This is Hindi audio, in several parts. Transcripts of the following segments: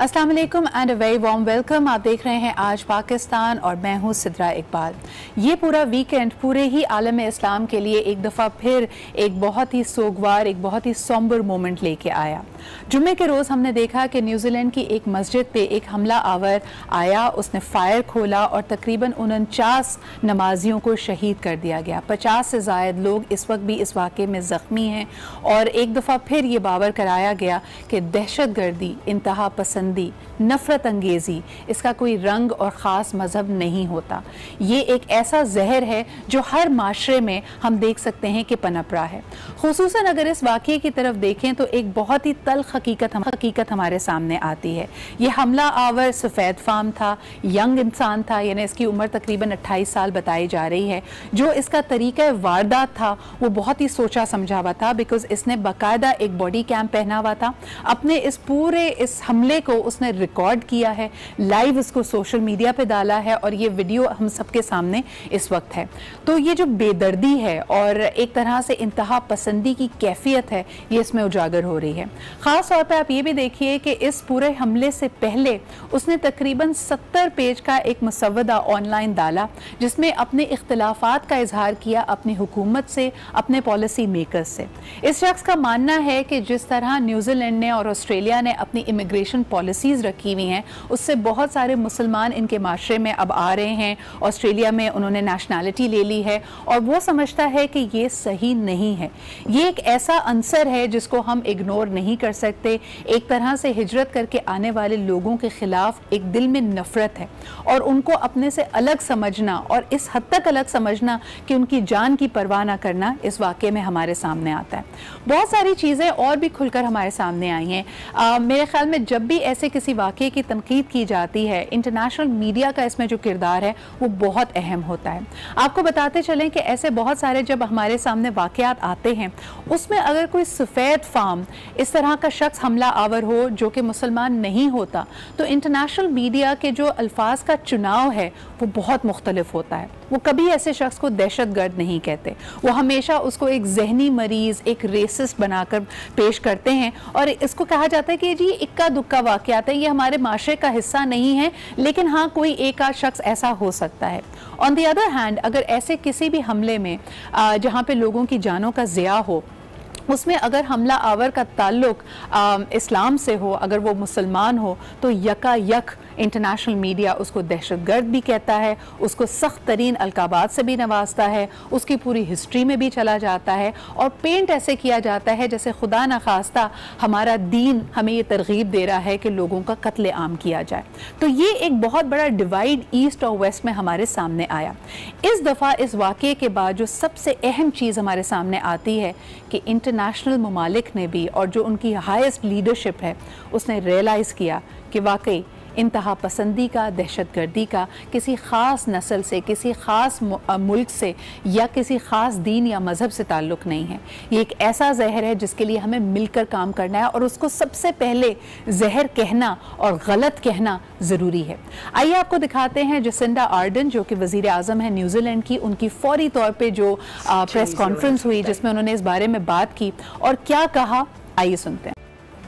अस्सलाम वालेकुम and a very warm welcome. आप देख रहे हैं आज पाकिस्तान और मैं हूं सिद्रा इकबाल। ये पूरा वीकेंड पूरे ही आलम इस्लाम के लिए एक दफ़ा फिर एक बहुत ही सोगवार, एक बहुत ही सोम्बर मोमेंट लेके आया। जुम्मे के रोज़ हमने देखा कि न्यूजीलैंड की एक मस्जिद पे एक हमला आवर आया, उसने फायर खोला और तकरीबन 49 नमाजियों को शहीद कर दिया गया। 50 से ज़ायद लोग इस वक्त भी इस वाक़े में ज़ख्मी हैं और एक दफ़ा फिर ये बावर कराया गया कि दहशत गर्दी, इंतहा पसंदी, नफ़रत अंगेज़ी, इसका कोई रंग और ख़ास मज़हब नहीं होता। ये एक ऐसा जहर है जो हर माशरे में हम देख सकते हैं कि पनप रहा है। खुसूसन अगर इस वाक़े की तरफ देखें तो एक बहुत ही तल्ख़ हकीकत हमारे सामने आती है। ये हमला आवर सफ़ेद फार्म था, यंग इंसान था, यानी इसकी उम्र तकरीबन 28 साल बताई जा रही है। जो इसका तरीक़ा वारदात था वो बहुत ही सोचा समझा हुआ था, बिकॉज़ इसने बाकायदा एक बॉडी कैम पहना हुआ था। अपने इस हमले को उसने रिकॉर्ड किया है, लाइव इसको सोशल मीडिया पे डाला है और ये वीडियो हम सबके सामने इस वक्त है। तो ये जो बेदर्दी है और एक तरह से इंतहा पसंदी की कैफियत है, ये इसमें उजागर हो रही है। ख़ास तौर पे आप ये भी देखिए कि इस पूरे हमले से पहले उसने तकरीबन 70 पेज का एक मुसव्वदा ऑनलाइन डाला, जिसमें अपने इख्तिलाफात का इजहार किया अपनी हुकूमत से, अपने पॉलिसी मेकर्स से। इस शख्स का मानना है कि जिस तरह न्यूजीलैंड ने और ऑस्ट्रेलिया ने अपनी इमिग्रेशन पॉलिसीज़ रखी हुई हैं, उससे बहुत सारे मुसलमान इनके माशरे में अब आ रहे हैं। ऑस्ट्रेलिया में उन्होंने नेशनैलिटी ले ली है और वो समझता है कि ये सही नहीं है। ये एक ऐसा अंसर है जिसको हम इग्नोर नहीं कर सकते। एक तरह से हिजरत करके आने वाले लोगों के खिलाफ एक दिल में नफरत है और उनको अपने से अलग समझना और इस हद तक अलग समझना कि उनकी जान की परवाह ना करना इस वाक़े में हमारे सामने आता है। बहुत सारी चीज़ें और भी खुलकर हमारे सामने आई हैं। मेरे ख्याल में जब भी ऐसे किसी वाक़े की तनकीद की जाती है, इंटरनेशनल मीडिया का इसमें जो किरदार है वो बहुत अहम होता है। आपको बताते चलें कि ऐसे बहुत सारे जब हमारे सामने वाक़यात आते हैं, उसमें अगर कोई सफ़ेद फार्म इस तरह का शख्स हमला आवर हो जो कि मुसलमान नहीं होता, तो इंटरनेशनल मीडिया के जो अल्फाज का चुनाव है वो बहुत मुख्तलिफ होता है। वो कभी ऐसे शख्स को दहशत गर्द नहीं कहते, वो हमेशा उसको एक जहनी मरीज़, एक रेसिस्ट बनाकर पेश करते हैं और इसको कहा जाता है कि जी इक्का दुक्का वाक़यात है, ये हमारे माशरे का हिस्सा नहीं है, लेकिन हाँ कोई एक आध शख्स ऐसा हो सकता है। ऑन द अदर हैंड अगर ऐसे किसी भी हमले में जहाँ पे लोगों की जानों का ज़िया हो, उसमें अगर हमला आवर का ताल्लुक इस्लाम से हो, अगर वो मुसलमान हो, तो यकायक इंटरनेशनल मीडिया उसको दहशतगर्द भी कहता है, उसको सख्त तरीन अलकाबात से भी नवाजता है, उसकी पूरी हिस्ट्री में भी चला जाता है और पेंट ऐसे किया जाता है जैसे खुदा न खास्ता हमारा दीन हमें ये तरगीब दे रहा है कि लोगों का कत्ले आम किया जाए। तो ये एक बहुत बड़ा डिवाइड ईस्ट और वेस्ट में हमारे सामने आया। इस दफ़ा इस वाक़े के बाद जो सबसे अहम चीज़ हमारे सामने आती है कि इंटरनेशनल ममालिक ने भी और जो उनकी हाईएस्ट लीडरशिप है, उसने रियलाइज़ किया कि वाकई इंतहा पसंदी का, दहशत गर्दी का किसी ख़ास नस्ल से, किसी ख़ास मुल्क से या किसी ख़ास दीन या मज़हब से ताल्लुक़ नहीं है। ये एक ऐसा जहर है जिसके लिए हमें मिलकर काम करना है और उसको सबसे पहले जहर कहना और गलत कहना ज़रूरी है। आइए आपको दिखाते हैं जसिंडा आर्डन जो कि वज़ीर आज़म है न्यूजीलैंड की, उनकी फौरी तौर पर जो प्रेस कॉन्फ्रेंस हुई जिसमें उन्होंने इस बारे में बात की और क्या कहा, आइए सुनते हैं।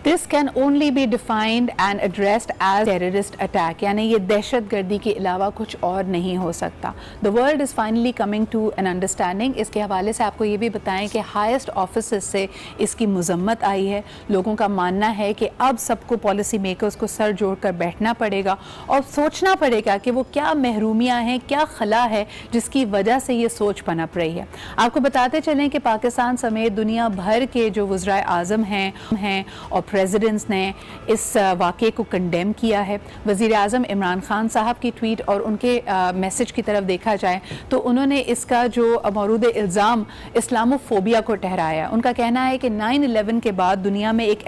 This can only be defined and addressed as terrorist attack, यानी ये दहशत गर्दी के अलावा कुछ और नहीं हो सकता। The world is finally coming to an understanding। इसके हवाले से आपको ये भी बताएं कि हाईएस्ट ऑफिसर्स से इसकी मजम्मत आई है। लोगों का मानना है कि अब सबको पॉलिसी मेकर्स को सर जोड़कर बैठना पड़ेगा और सोचना पड़ेगा कि वो क्या महरूमियाँ हैं, क्या खला है जिसकी वजह से ये सोच पनप रही है। आपको बताते चलें कि पाकिस्तान समेत दुनिया भर के जो वज़राए आज़म हैं और प्रेसिडेंट्स ने इस वाक़े को कंडेम किया है। वज़ीर आज़म इमरान खान साहब की ट्वीट और उनके मैसेज की तरफ देखा जाए तो उन्होंने इसका जो मौरूद इल्ज़ाम इस्लामोफोबिया को ठहराया। उनका कहना है कि 9/11 के बाद दुनिया में एक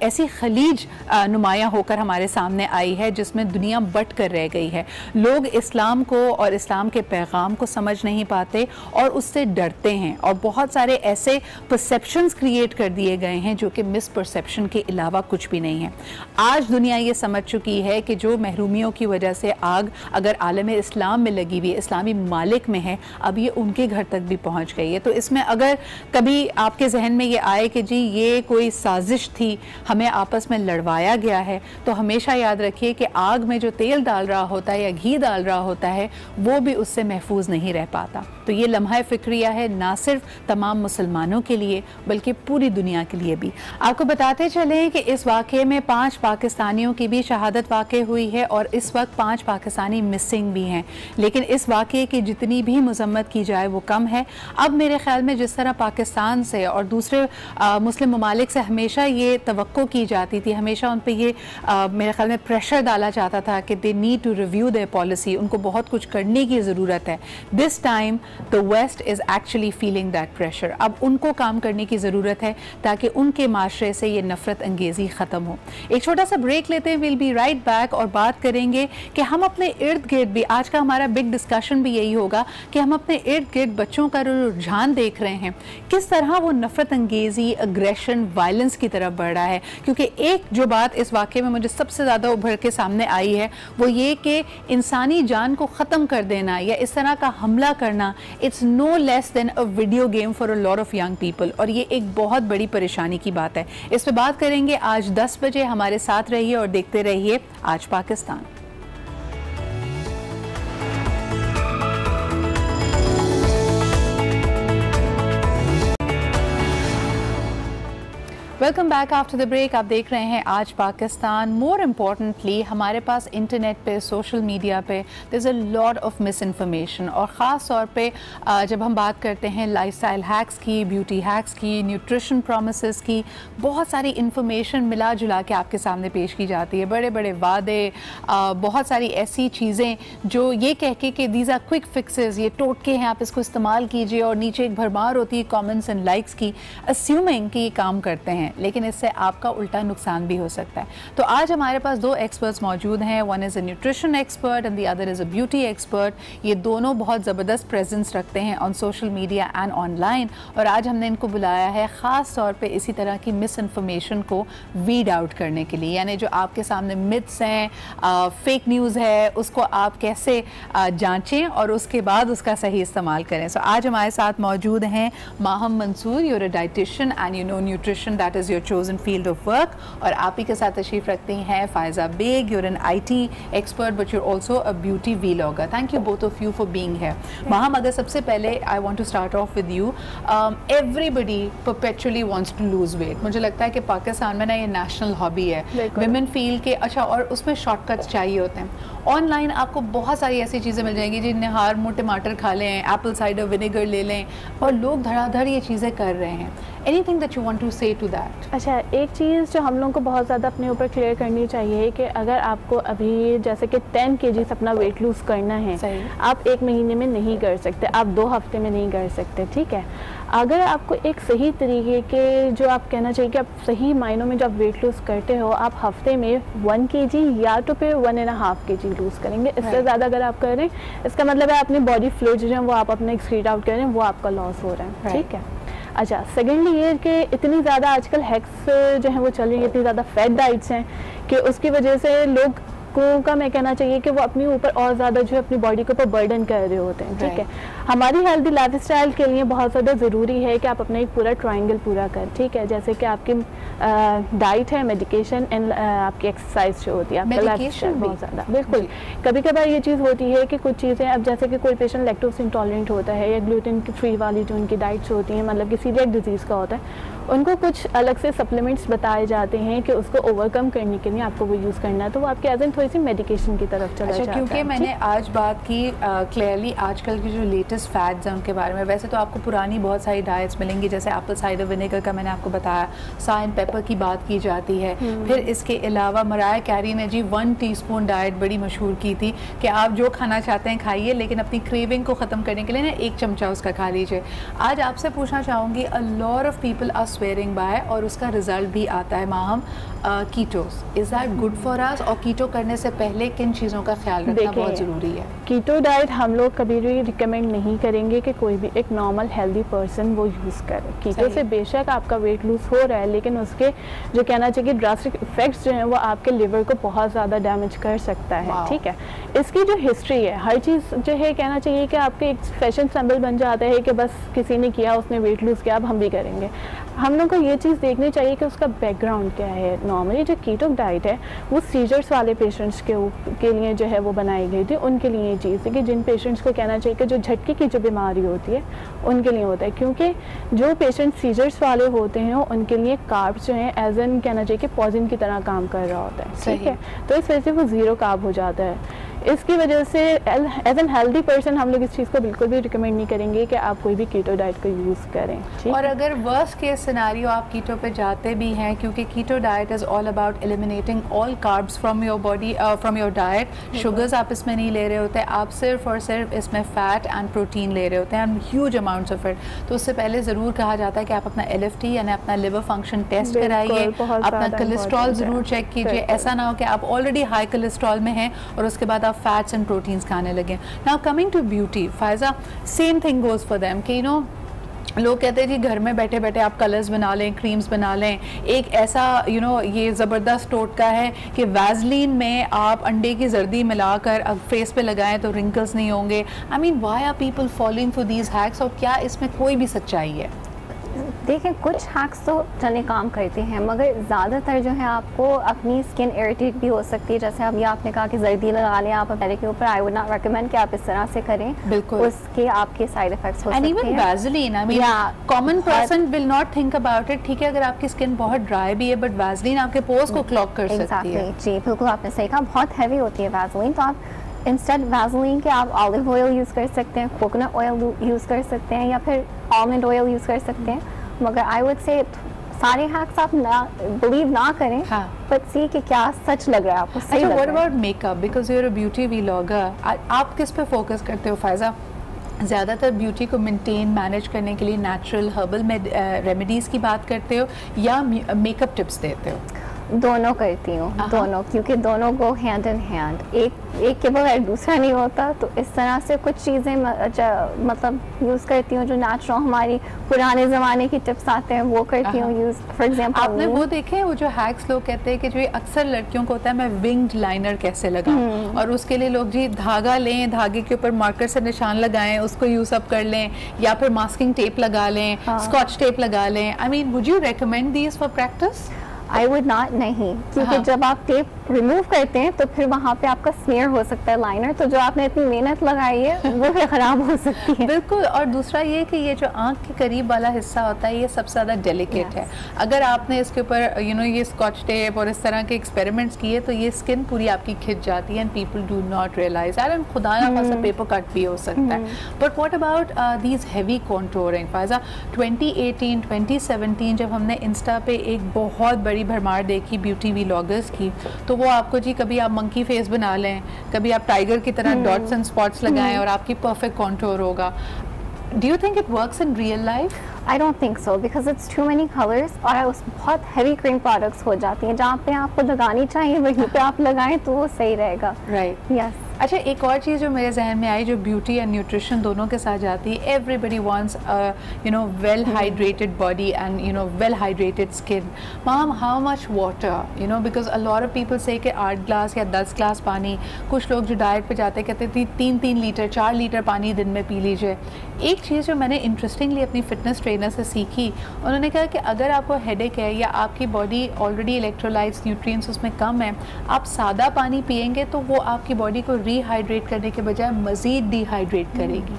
ऐसी खलीज नुमायाँ होकर हमारे सामने आई है जिसमें दुनिया बट कर रह गई है। लोग इस्लाम को और इस्लाम के पैगाम को समझ नहीं पाते और उससे डरते हैं और बहुत सारे ऐसे परसेप्शंस क्रिएट कर दिए गए हैं जो जो कि मिसपरसेप्शन के अलावा कुछ भी नहीं है। आज दुनिया ये समझ चुकी है कि जो महरूमियों की वजह से आग अगर आलम इस्लाम में लगी हुई है, इस्लामी ममालिक में है, अब ये उनके घर तक भी पहुंच गई है। तो इसमें अगर कभी आपके जहन में ये आए कि जी ये कोई साजिश थी, हमें आपस में लड़वाया गया है, तो हमेशा याद रखिए कि आग में जो तेल डाल रहा होता है या घी डाल रहा होता है वो भी उससे महफूज नहीं रह पाता। तो ये लम्हा फ़िक्रिया है ना सिर्फ तमाम मुसलमानों के लिए बल्कि पूरी दुनिया के लिए भी। आपको बताते चलें कि इस वाक़े में 5 पाकिस्तानियों की भी शहादत वाक़ हुई है और इस वक्त 5 पाकिस्तानी मिसिंग भी हैं। लेकिन इस वाक़े की जितनी भी मज़म्मत की जाए वो कम है। अब मेरे ख़्याल में जिस तरह पाकिस्तान से और दूसरे मुस्लिम ममालिक से हमेशा ये तवक्को की जाती थी, हमेशा उन पर ये मेरे ख़्याल में प्रेशर डाला जाता था कि they need to review their policy, उनको बहुत कुछ करने की ज़रूरत है। This time the west is actually feeling that pressure. अब उनको काम करने की ज़रूरत है ताकि उनके माशरे से ये नफ़रत अंगेज़ी ख़त्म हो। एक छोटा सा ब्रेक लेते हैं, विल बी राइट बैक और बात करेंगे कि हम अपने इर्द गिर्द भी, आज का हमारा बिग डिस्कशन भी यही होगा कि हम अपने इर्द गिर्द बच्चों का रुझान देख रहे हैं, किस तरह वो नफ़रत अंगेज़ी, अग्रेशन, वायलेंस की तरफ बढ़ रहा है। क्योंकि एक जो बात इस वाक़े में मुझे सबसे ज़्यादा उभर के सामने आई है वो ये कि इंसानी जान को ख़त्म कर देना या इस तरह का हमला करना, it's no less than a video game for a lot of young people, और ये एक बहुत बड़ी परेशानी की बात है। इस पर बात करेंगे आज 10 बजे। हमारे साथ रहिए और देखते रहिए आज Pakistan. Welcome back after the break. आप देख रहे हैं आज पाकिस्तान। मोर इम्पॉर्टेंटली हमारे पास इंटरनेट पे, सोशल मीडिया पे there is a lot of misinformation, और ख़ास तौर पे जब हम बात करते हैं लाइफस्टाइल हैक्स की, ब्यूटी हैक्स की, न्यूट्रिशन प्रॉमिसेस की, बहुत सारी इन्फॉर्मेशन मिला जुला के आपके सामने पेश की जाती है। बड़े बड़े वादे, बहुत सारी ऐसी चीज़ें जो ये कह के कि दीज आर क्विक फिक्सेस, ये टोटके हैं, आप इसको इस्तेमाल कीजिए, और नीचे एक भरमार होती है कमेंट्स एंड लाइक्स की, अस्यूमिंग कि ये काम करते हैं, लेकिन इससे आपका उल्टा नुकसान भी हो सकता है। तो आज हमारे पास 2 एक्सपर्ट्स मौजूद हैं। One is a nutrition expert and the other is a beauty expert. ये दोनों बहुत ज़बरदस्त प्रेजेंस रखते हैं on social media and online, और आज हमने इनको बुलाया है ख़ास तौर पे इसी तरह की मिस इन्फॉर्मेशन को वीड आउट करने के लिए, यानी जो आपके सामने मिथ्स हैं, फेक न्यूज़ है, उसको आप कैसे जाँचें और उसके बाद उसका सही इस्तेमाल करें। सो आज हमारे साथ मौजूद हैं Maham Mansoor, you're a dietitian and you know nutrition that is your chosen field of work, और आप ही के साथ तशरीफ रखती हैं Faiza Baig, you're an IT expert but you're also a beauty vlogger. Thank you both of you for being here. Maham, अगर सबसे पहले I want to start off with you, everybody perpetually wants to lose weight. मुझे लगता है कि पाकिस्तान में ना ये नेशनल हॉबी है, विमेन फील के अच्छा, और उसमें शॉर्टकट्स चाहिए होते हैं। ऑनलाइन आपको बहुत सारी ऐसी चीज़ें मिल जाएंगी जिन्हें हार मुँह टमाटर खा लें, एप्पल साइडर विनेगर ले लें, और लोग धड़ाधड़ ये चीज़ें कर रहे हैं। Anything that you want to say to that? अच्छा, एक चीज़ जो हम लोगों को बहुत ज़्यादा अपने ऊपर क्लियर करनी चाहिए कि अगर आपको अभी जैसे कि 10 kg अपना वेट लूज़ करना है, आप 1 महीने में नहीं कर सकते, आप 2 हफ्ते में नहीं कर सकते, ठीक है। अगर आपको एक सही तरीके के, जो आप कहना चाहिए कि आप सही मायनों में जो आप वेट लूज़ करते हो, आप हफ्ते में 1 kg या तो फिर 1.5 kg लूज़ करेंगे। इससे ज़्यादा अगर आप कर रहे हैं, इसका मतलब है अपनी बॉडी फ्लूइड्स जो है वो आप अपने एक्सक्रीट आउट कर रहे हैं, वो आपका लॉस हो रहा है, ठीक है। अच्छा, सेकेंडली ये कि इतनी ज़्यादा आजकल हैक्स जो हैं वो चल रही है, इतनी ज़्यादा फैट डाइट्स हैं कि उसकी वजह से लोग का मैं कहना चाहिए कि वो अपने ऊपर और ज़्यादा जो है अपनी बॉडी के ऊपर बर्डन कर रहे होते हैं, ठीक है। हमारी हेल्दी लाइफस्टाइल के लिए बहुत ज़्यादा ज़रूरी है कि आप अपना एक पूरा ट्रायंगल पूरा करें, ठीक है। जैसे कि आपकी डाइट है, मेडिकेशन एंड आपकी एक्सरसाइज जो होती है, आपका लाइफस्टाइल बहुत ज़्यादा, बिल्कुल। कभी कभार ये चीज़ होती है कि कुछ चीज़ें, अब जैसे कि कोई पेशेंट लैक्टोज इंटॉलरेंट होता है या ग्लूटेन फ्री वाली जो उनकी डाइट्स होती हैं, मतलब कि सीलिएक डिजीज़ का होता है, उनको कुछ अलग से सप्लीमेंट्स बताए जाते हैं कि उसको ओवरकम करने के लिए आपको वो यूज़ करना है, तो वो आपके एज एन थोड़ी सी मेडिकेशन की तरफ चला जाता है। क्योंकि मैंने आज बात की क्लियरली आजकल की जो लेटेस्ट फैट्स हैं उनके बारे में। वैसे तो आपको पुरानी बहुत सारी डाइट्स मिलेंगी, जैसे एप्पल साइडर विनेगर का मैंने आपको बताया, साइन पेपर की बात की जाती है। फिर इसके अलावा मराया कैरी ने जी 1 टीस्पून डाइट बड़ी मशहूर की थी कि आप जो खाना चाहते हैं खाइए, लेकिन अपनी क्रेविंग को ख़त्म करने के लिए ना 1 चमचा उसका खा लीजिए। आज आपसे पूछना चाहूँगी, a lot of people are swearing by, और उसका रिजल्ट भी आता है Maham, ketos, is that good for us? और कीटो करने करने से पहले किन चीज़ों का ख्याल रखना बहुत ज़रूरी है? कीटो डाइट हम लोग कभी भी रिकमेंड नहीं करेंगे कि कोई भी एक नॉर्मल हेल्दी पर्सन वो यूज़ करे। कीटो से बेशक आपका वेट लूज हो रहा है, लेकिन उसके जो कहना चाहिए ड्रास्टिक इफेक्ट्स जो हैं वो आपके लिवर को बहुत ज़्यादा डैमेज कर सकता है। ठीक है, इसकी जो हिस्ट्री है, हर चीज़ जो है कहना चाहिए कि आपके एक फैशन सिंबल बन जाता है कि बस किसी ने किया, उसने वेट लूज़ किया, अब हम भी करेंगे। हम लोग को ये चीज़ देखनी चाहिए कि उसका बैकग्राउंड क्या है। नॉर्मली जो कीटो डाइट है वो सीजर्स वाले पेशेंट्स के लिए जो है वो बनाई गई थी। उनके लिए ये चीज़ है कि जिन पेशेंट्स को कहना चाहिए कि जो झटके की जो बीमारी होती है उनके लिए होता है, क्योंकि जो पेशेंट सीजर्स वाले होते हैं उनके लिए कार्ब्स जो हैं एज एन कहना चाहिए कि पॉइजन की तरह काम कर रहा होता है। ठीक है, तो इस वजह से वो ज़ीरो कार्ब हो जाता है। इसकी वजह से एज एन हेल्दी पर्सन हम लोग इस चीज़ को बिल्कुल भी रिकमेंड नहीं करेंगे कि आप कोई भी कीटो डाइट को यूज़ करें। और अगर वर्स्ट केस सिनेरियो आप कीटो पे जाते भी हैं, क्योंकि keto diet is all about eliminating all carbs from your body, from your diet. Sugars आप इसमें नहीं ले रहे होते, आप सिर्फ और सिर्फ इसमें फ़ैट एंड प्रोटीन ले रहे होते हैं and huge amounts of it. तो उससे पहले ज़रूर कहा जाता है कि आप अपना LFT यानी अपना लिवर फंक्शन टेस्ट कराइए, अपना कोलेस्ट्रॉल ज़रूर चेक कीजिए। ऐसा ना हो कि आप ऑलरेडी हाई कोलेस्ट्रॉल में हैं और उसके बाद आप फैट्स एंड प्रोटीन्स खाने लगे। Now coming to beauty, Faiza, same thing goes for them कि लोग कहते हैं जी घर में बैठे बैठे आप कलर्स बना लें, क्रीम्स बना लें। एक ऐसा ये ज़बरदस्त टोटका है कि वैज़लीन में आप अंडे की जर्दी मिलाकर अब फेस पे लगाएं तो रिंकल्स नहीं होंगे। I mean why are people following for these hacks, और क्या इसमें कोई भी सच्चाई है? देखें, कुछ हैक्स तो चले काम करते हैं, मगर ज़्यादातर जो है आपको अपनी स्किन इरिटेट भी हो सकती है। जैसे अभी आपने कहा कि जर्दी लगा लें आप चेहरे के ऊपर, आई वुड नॉट रिकमेंड कि आप इस तरह से करें। बिल्कुल, उसके आपके साइड इफेक्ट्स हो सकते हैं। And even Vaseline, I mean common person will not think about it. ठीक है, अगर आपकी स्किन बहुत ड्राई भी है बट वैज़लीन आपके पोर्स को क्लॉग कर सकती है। जी बिल्कुल, आपने सही कहा, बहुत हैवी होती है वैज़लीन। तो आप इंस्टेड वैज़लीन के आप ऑलिव ऑयल यूज़ कर सकते हैं, कोकोनट ऑयल यूज़ कर सकते हैं, या फिर आलमंड ऑयल यूज़ कर सकते हैं। मगर आई वुड से सारे हैक्स आप ना बिलीव ना करें, बट सी कि क्या सच लग रहा है आपको, सही लग रहा है। What about makeup, because you are a beauty vlogger, आप किस पे फोकस करते हो फायजा? ज़्यादातर ब्यूटी को मेंटेन मैनेज करने के लिए नेचुरल हर्बल रेमेडीज़ की बात करते हो या मेकअप टिप्स देते हो? दोनों करती हूँ, दोनों, क्योंकि दोनों को हैंड इन हैंड, एक के बगैर दूसरा नहीं होता। तो इस तरह से कुछ चीज़ें मतलब यूज़ करती हूँ जो नेचुरल हमारी पुराने ज़माने की टिप्स आते हैं वो करती हूँ यूज़। फॉर एग्जांपल आपने वो देखे वो जो हैक्स लोग कहते हैं कि जो अक्सर लड़कियों को होता है मैं विंग्ड लाइनर कैसे लगाऊं, और उसके लिए लोग जी धागा लें, धागे के ऊपर मार्कर से निशान लगाएं, उसको यूज अप कर लें, या फिर मास्किंग टेप लगा लें, स्कॉच टेप लगा लें। I mean would you recommend these for practice? I would not, नहीं, क्योंकि जब आप टेप रिमूव करते हैं तो फिर वहाँ पे आपका स्मेयर हो सकता है लाइनर, तो जो आपने इतनी मेहनत लगाई है वो फिर ख़राब हो सकती है। बिल्कुल, और दूसरा ये कि ये जो आंख के करीब वाला हिस्सा होता है ये सबसे ज़्यादा डेलिकेट है। अगर आपने इसके ऊपर ये स्कॉच टेप और इस तरह के एक्सपेरिमेंट्स किए तो ये स्किन पूरी आपकी खिंच जाती है and people do not realize. And खुदा ना खासा पेपर कट भी हो सकता है। But what about these heavy contouring? Faiza, 2018 2017 जब हमने इंस्टा पे एक बहुत बड़ी भरमार देखी ब्यूटी व्लॉगर्स की, तो वो आपको जी कभी आप मंकी फेस बना लें, कभी आप टाइगर की तरह डॉट्स एंड स्पॉट्स लगाएं और आपकी परफेक्ट कॉन्टोर होगा। Do you think it works in real life? I don't think so because it's too many colors और उस बहुत heavy cream products हो जाती हैं। जहाँ पे आपको लगानी चाहिए वहीं पे आप लगाएं तो वो सही रहेगा। Right. Yes. अच्छा, एक और चीज़ जो मेरे जहन में आई जो ब्यूटी एंड न्यूट्रिशन दोनों के साथ जाती है, everybody wants well hydrated body and well hydrated skin. Ma'am, how much water? Because a lot of people से कि 8 ग्लास या 10 ग्लास पानी, कुछ लोग जो डाइट पे जाते कहते थे 3 लीटर 4 लीटर पानी दिन में पी लीजिए। एक चीज़ जो मैंने इंटरेस्टिंगली अपनी फिटनेस ट्रेनर से सीखी, उन्होंने कहा कि अगर आपको हेडेक है या आपकी बॉडी ऑलरेडी इलेक्ट्रोलाइट्स न्यूट्रिएंट्स उसमें कम है, आप सादा पानी पिएंगे तो वो आपकी बॉडी को रीहाइड्रेट करने के बजाय मज़ीद डिहाइड्रेट करेगी।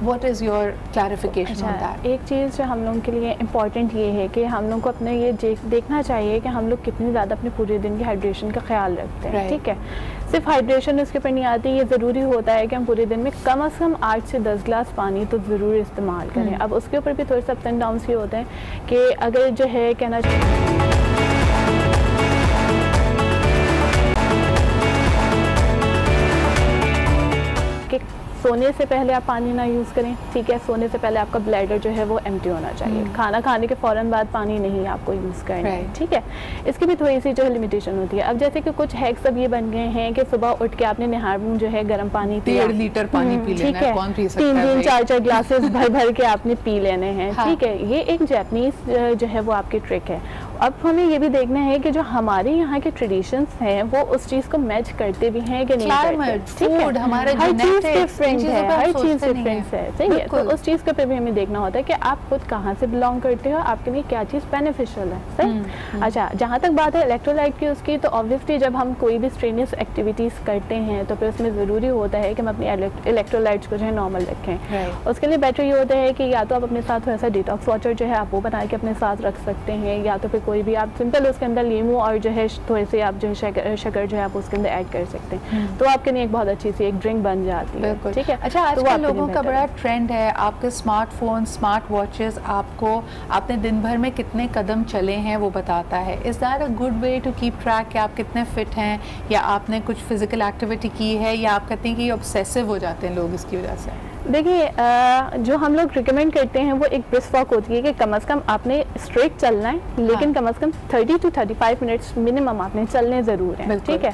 What is your clarification on that? एक चीज़ जो हम लोगों के लिए इम्पॉर्टेंट ये है कि हम लोग को अपने ये देखना चाहिए कि हम लोग कितनी ज़्यादा अपने पूरे दिन की हाइड्रेशन का ख्याल रखते हैं। ठीक है, सिर्फ हाइड्रेशन उसके ऊपर नहीं आती, ये ज़रूरी होता है कि हम पूरे दिन में कम से कम 8 से 10 ग्लास पानी तो ज़रूर इस्तेमाल करें। अब उसके ऊपर भी थोड़े से अप्स एंड डाउन्स ये होते हैं कि अगर जो है कहना सोने से पहले आप पानी ना यूज़ करें, ठीक है। सोने से पहले आपका ब्लैडर जो है वो एम्प्टी होना चाहिए। खाना खाने के फ़ौरन बाद पानी नहीं आपको यूज़ करना है, ठीक है। इसकी भी थोड़ी सी जो है लिमिटेशन होती है। अब जैसे कि कुछ हैक्स अब ये बन गए हैं कि सुबह उठ के आपने निहार मुंह जो है गर्म पानी 1.5 लीटर पानी पी लेना है, कौन पी सकता है? 3 4 ग्लासेस भर भर के आपने पी लेने हैं, ठीक है। ये एक जापानीज जो है वो आपकी ट्रिक है। अब हमें ये भी देखना है कि जो हमारे यहाँ के ट्रेडिशंस हैं वो उस चीज़ को मैच करते भी हैं कि नहीं करते, ठीक है। हमारे हर चीज़ डिफरेंट है, हर चीज़ डिफरेंट है, ठीक है। तो उस चीज़ के पे भी हमें देखना होता है कि आप खुद कहाँ से बिलोंग करते हो, आपके लिए क्या चीज़ बेनिफिशियल है, सही। अच्छा, जहाँ तक बात है इलेक्ट्रोलाइट की उसकी, तो ऑब्वियसली जब हम कोई भी स्ट्रेनियस एक्टिविटीज़ करते हैं तो फिर उसमें ज़रूरी होता है कि हम अपनी इलेक्ट्रोलाइट्स को जो है नॉर्मल रखें। उसके लिए बेटर ये होता है कि या तो आप अपने साथ थोड़ा सा डिटॉक्स वाटर जो है आप वो बना के अपने साथ रख सकते हैं, या तो फिर कोई भी आप सिंपल उसके अंदर नींबू और जो है थोड़े से आप जो है शक्कर जो है आप उसके अंदर ऐड कर सकते हैं, तो आपके लिए एक बहुत अच्छी सी एक ड्रिंक बन जाती है, ठीक है। अच्छा, आजकल लोगों का बड़ा ट्रेंड है, आपके स्मार्टफोन, स्मार्ट वॉचेस आपने दिन भर में कितने कदम चले हैं वो बताता है। Is that a good way to keep track कि आप कितने फिट हैं, या आपने कुछ फिजिकल एक्टिविटी की है, या आप कहते हैं कि ऑब्सेसिव हो जाते हैं लोग इसकी वजह से? देखिए, जो हम लोग रिकमेंड करते हैं वो एक ब्रिस्क वॉक होती है कि कम से कम आपने स्ट्रेट चलना है, लेकिन कम से कम 30 to 35 मिनट्स मिनिमम आपने चलने ज़रूर हैं, ठीक है।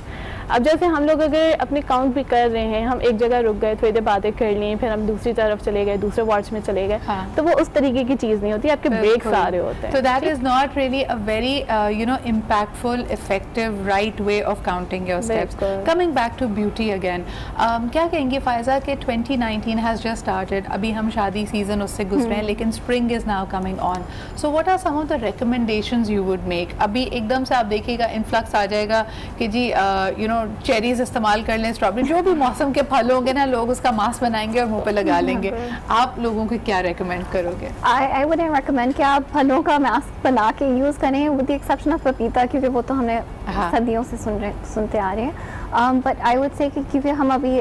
अब जैसे हम लोग अगर अपने काउंट भी कर रहे हैं, हम एक जगह रुक गए, थोड़ी देर बातें कर ली, फिर हम दूसरी तरफ चले गए, दूसरे वार्ड्स में चले गए, तो वो उस तरीके की चीज़ नहीं होती, आपके ब्रेक्स आ रहे होते हैं। तो that is not really a very impactful, effective, right way of counting your steps. Coming back to beauty again, क्या कहेंगे फायजा कि 2019 हैज़ जस्ट स्टार्टेड, अभी हम शादी सीजन उससे गुजरे हैं, लेकिन spring is now coming on. So what are some of the recommendations you would make? अभी एकदम से आप देखिएगा इन्फ्लक्स आ जाएगा कि जी चेरीज इस्तेमाल कर लें, स्ट्रॉबेरी, जो भी मौसम के फल होंगे ना, लोग उसका मास्क बनाएंगे और मुंह पे लगा लेंगे। आप लोगों को क्या रेकमेंड करोगे? आई वुड रेकमेंड कि आप फलों का मास्क बना के यूज़ करें, विद द एक्सेप्शन ऑफ पपीता, क्योंकि वो तो हमने सदियों से सुनते आ रहे हैं। बट आई वुड से कि क्योंकि हम अभी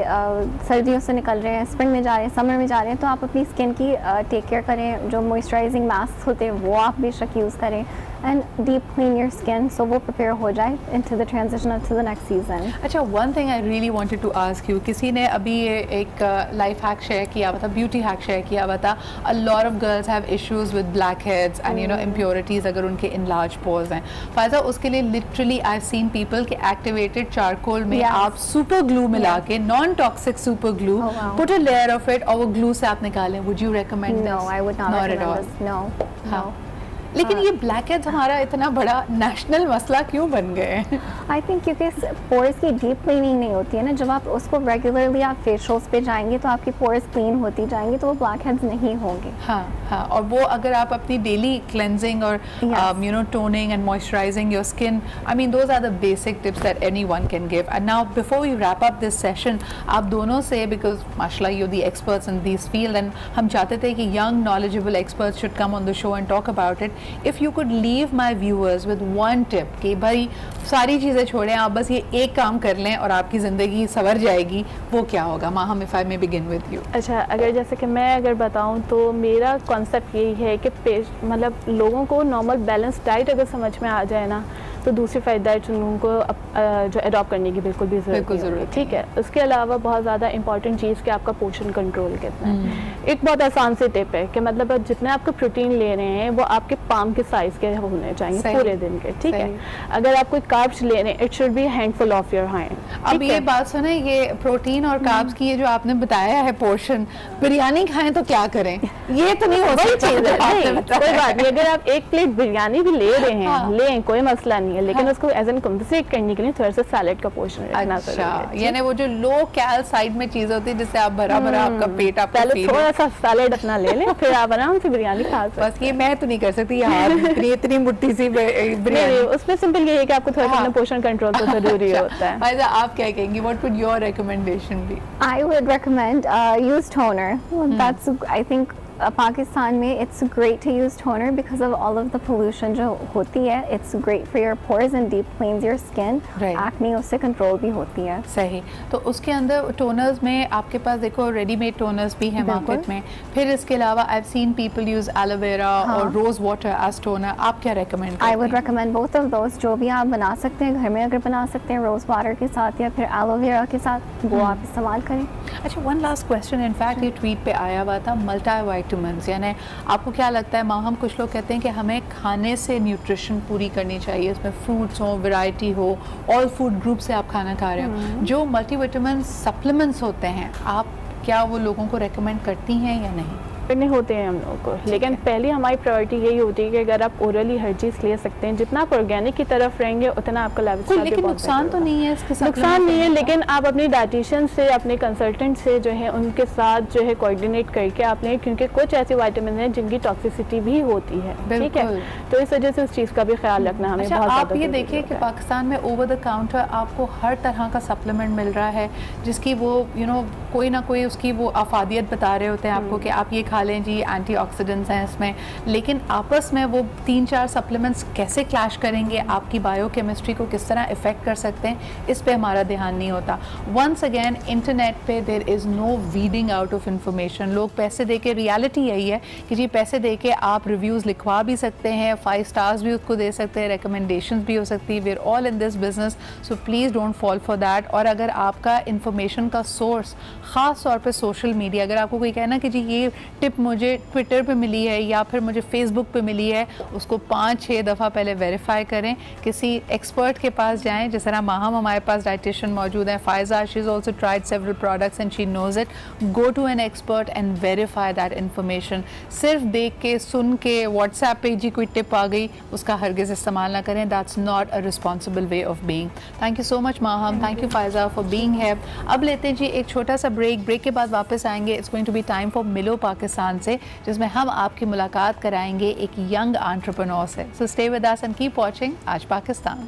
सर्दियों से निकल रहे हैं, स्प्रिंग में जा रहे हैं, समर में जा रहे हैं, तो आप अपनी स्किन की टेक केयर करें। जो मॉइस्चराइजिंग मास्क होते हैं वो आप बेशक यूज़ करें, and deep clean your skin so वो प्रिपेयर हो जाए into the transition to the next season. अच्छा, one thing I really wanted to ask you, किसी ने अभी एक लाइफ हैक शेयर किया हुआ था, ब्यूटी हैक शेयर किया हुआ था। A lot of girls have issues with blackheads and impurities अगर उनके इनलार्ज पोर्स हैं। फायजा, उसके लिए literally I have seen people के एक्टिवेटेड चारकोल में आप सुपर ग्लू मिला के, non toxic super glue, put a layer of it और वो ग्लू से आप निकालें। Would you recommend this? No, I would not recommend this. No. लेकिन ये ब्लैक हेड्स हमारा इतना बड़ा नेशनल मसला क्यों बन गए हैं? आई थिंक क्योंकि पोर्स की डीप क्लीनिंग नहीं होती है ना। जब आप उसको रेगुलरली आप फेशियल्स पे जाएंगे तो आपकी पोर्स क्लीन होती जाएंगी, तो वो ब्लैक हेड्स नहीं होंगे। हाँ, और वो अगर आप अपनी डेली क्लेंजिंग और toning and moisturising your skin, I mean those are the basic tips that anyone can give. And now before we wrap up this session, आप दोनों से, बिकॉज माशाल्लाह you the experts in this field, and हम चाहते थे कि young knowledgeable experts should come on the show and talk about it. If you could leave my viewers with one tip कि भाई सारी चीज़ें छोड़ें, आप बस ये एक काम कर लें और आपकी ज़िंदगी संवर जाएगी, वो क्या होगा? Maham, if I may begin with you. अच्छा, अगर जैसे कि मैं अगर बताऊं तो मेरा कॉन्सेप्ट यही है कि मतलब लोगों को नॉर्मल बैलेंस डाइट अगर समझ में आ जाए ना, तो दूसरी फ्राइड डाइट लोगों को जो अडॉप्ट करने की बिल्कुल भी ज़रूरत है, ठीक है। उसके अलावा बहुत ज़्यादा इंपॉर्टेंट चीज़ कि आपका पोर्शन कंट्रोल कितना है। एक बहुत आसान से टिप है कि मतलब जितने आपको प्रोटीन ले रहे हैं वो आपके पाम के साइज़ के होने चाहिए पूरे दिन के, ठीक है। अगर आप कोई कार्ब्स ले रहे हैं, it should be handful of your hand. अब ये बात सुने, ये प्रोटीन और कार्ब्स की ये जो आपने बताया है पोर्शन, बिरयानी खाएं तो क्या करें? ये तो नहीं हो सकता। कोई बात नहीं, अगर आप एक प्लेट बिरयानी भी ले रहे हैं, लें, कोई मसला नहीं है, लेकिन उसको एज एन कंपनसेट करने के लिए थोड़ा सा सैलेड का पोर्शन रखना चाहिए। अच्छा, यानी वो जो लो कैल साइड में चीज होती है जिससे आप भरा आपका पेट, आप पहले थोड़ा सा सैलेड अपना ले लें, फिर आप आराम से बिरयानी खा सकते हैं। बस ये मैं तो नहीं कर सकती यार, इतनी मुट्ठी सी बिरयानी। उसमें सिंपल ये है कि आपको थोड़ा सा पोर्शन कंट्रोल तो जरूरी होता है। फायजा, आप क्या कहेंगी? What would your recommendation be? I would recommend use toner. That's, I think Pakistan में it's great to use toner because of all of the pollution जो होती है. It's great for your pores and deep cleanse your skin. Acne उससे कंट्रोल भी होती है. सही. तो उसके अंदर टोनर्स में आपके पास देखो रेडीमेड टोनर्स भी हैं मार्केट में. फिर इसके अलावा आई have seen people use aloe vera और रोज वाटर एज टोनर. आप क्या रेकमेंड करते हैं? I would recommend both of those. जो भी आप बना सकते हैं घर में, अगर बना सकते हैं रोज वाटर के साथ या फिर एलोवेरा के साथ, वो आप इस्तेमाल करें. अच्छा, वन लास्ट क्वेश्चन. इनफैक्ट ये ट्वीट पे आया हुआ था, मल्टीविटामिन्स, यानी आपको क्या लगता है माहम, कुछ लोग कहते हैं कि हमें खाने से न्यूट्रिशन पूरी करनी चाहिए, इसमें फ्रूट्स हो, वैरायटी हो, ऑल फूड ग्रुप से आप खाना खा रहे हो. जो मल्टीविटामिन सप्लीमेंट्स होते हैं, आप क्या वो लोगों को रेकमेंड करती हैं या नहीं? करने होते हैं हम लोगों को, लेकिन पहली हमारी प्रायोरिटी यही होती है कि अगर आप ओरली हर चीज़ ले सकते हैं, जितना आप ऑर्गेनिक की तरफ रहेंगे उतना आपका लाइफस्टाइल. लेकिन नुकसान तो नहीं है इसके साथ? नुकसान नहीं है, लेकिन आप अपने डाइटिशियन से, अपने कंसल्टेंट से जो है उनके साथ जो है कोऑर्डिनेट करके आप लें, क्योंकि कुछ ऐसे विटामिन हैं जिनकी टॉक्सिसिटी भी होती है. ठीक है, तो इस वजह से उस चीज़ का भी ख्याल रखना हमें बहुत ज़्यादा. आप ये देखिए कि पाकिस्तान में ओवर द काउंटर आपको हर तरह का सप्लीमेंट मिल रहा है, जिसकी वो कोई ना कोई उसकी वो अफादियत बता रहे होते हैं आपको कि आप ये खा लें जी, एंटीऑक्सीडेंट्स हैं इसमें. लेकिन आपस में वो 3-4 सप्लीमेंट्स कैसे क्लैश करेंगे, आपकी बायोकेमिस्ट्री को किस तरह इफ़ेक्ट कर सकते हैं, इस पे हमारा ध्यान नहीं होता. वंस अगेन इंटरनेट पे there is no weeding out of information. लोग पैसे दे के, रियलिटी यही है कि जी पैसे दे के आप रिव्यूज़ लिखवा भी सकते हैं, 5 स्टार्स भी उसको दे सकते हैं, रिकमेंडेशन भी हो सकती है. We are all in this business, so please don't fall for that. और अगर आपका इंफॉर्मेशन का सोर्स ख़ास तौर पे सोशल मीडिया, अगर आपको कोई कहना कि जी ये टिप मुझे ट्विटर पे मिली है या फिर मुझे फेसबुक पे मिली है, उसको 5-6 दफ़ा पहले वेरीफाई करें, किसी एक्सपर्ट के पास जाएं. जिस तरह माहम हमारे पास डाइटिशियन मौजूद हैं, Faiza, she is also tried several products and she knows it. Go to an expert and verify that information. सिर्फ देख के, सुन के, व्हाट्सएप पे जी कोई टिप आ गई, उसका हरगिज़ इस्तेमाल ना करें. That's not a responsible way of being. Thank you so much Maham, thank you Faiza for being here. अब लेते हैं जी एक छोटा सा ब्रेक के बाद वापस आएंगे. It's going to be time for मिलो पाकिस्तान से, जिसमें हम आपकी मुलाकात कराएंगे एक यंग एंटरप्रेन्योर से. So stay with us and keep watching Aaj Pakistan.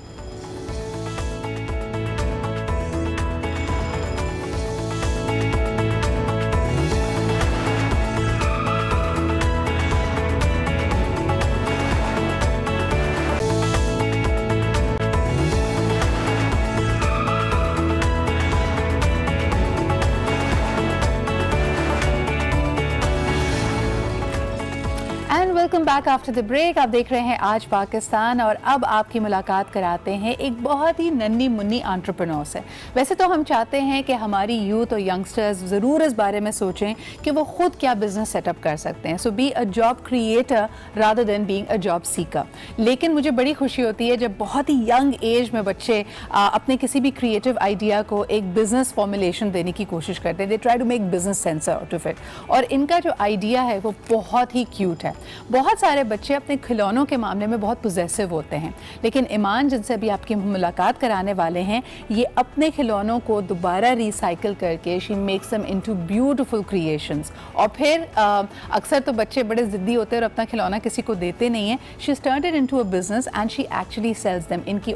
Welcome back after the break. आप देख रहे हैं आज पाकिस्तान और अब आपकी मुलाकात कराते हैं एक बहुत ही नन्ही मुन्नी एंटरप्रेन्योर से. वैसे तो हम चाहते हैं कि हमारी यूथ और यंगस्टर्स ज़रूर इस बारे में सोचें कि वो खुद क्या बिजनेस सेटअप कर सकते हैं. So be a job creator rather than being a job seeker. लेकिन मुझे बड़ी खुशी होती है जब बहुत ही यंग एज में बच्चे अपने किसी भी क्रिएटिव आइडिया को एक बिजनेस फॉर्मुलेशन देने की कोशिश करते हैं. They try to make business sense out of it. और इनका जो आइडिया है वो बहुत ही क्यूट है. बहुत सारे बच्चे अपने खिलौनों के मामले में बहुत पोजेसिव होते हैं, लेकिन ईमान जिनसे अभी आपकी मुलाकात कराने वाले हैं, ये अपने खिलौनों को दोबारा रिसाइकिल करके she makes them into beautiful creations. और फिर अक्सर तो बच्चे बड़े ज़िद्दी होते हैं और अपना खिलौना किसी को देते नहीं हैं. She turned it into a business and she actually sells them. इनकी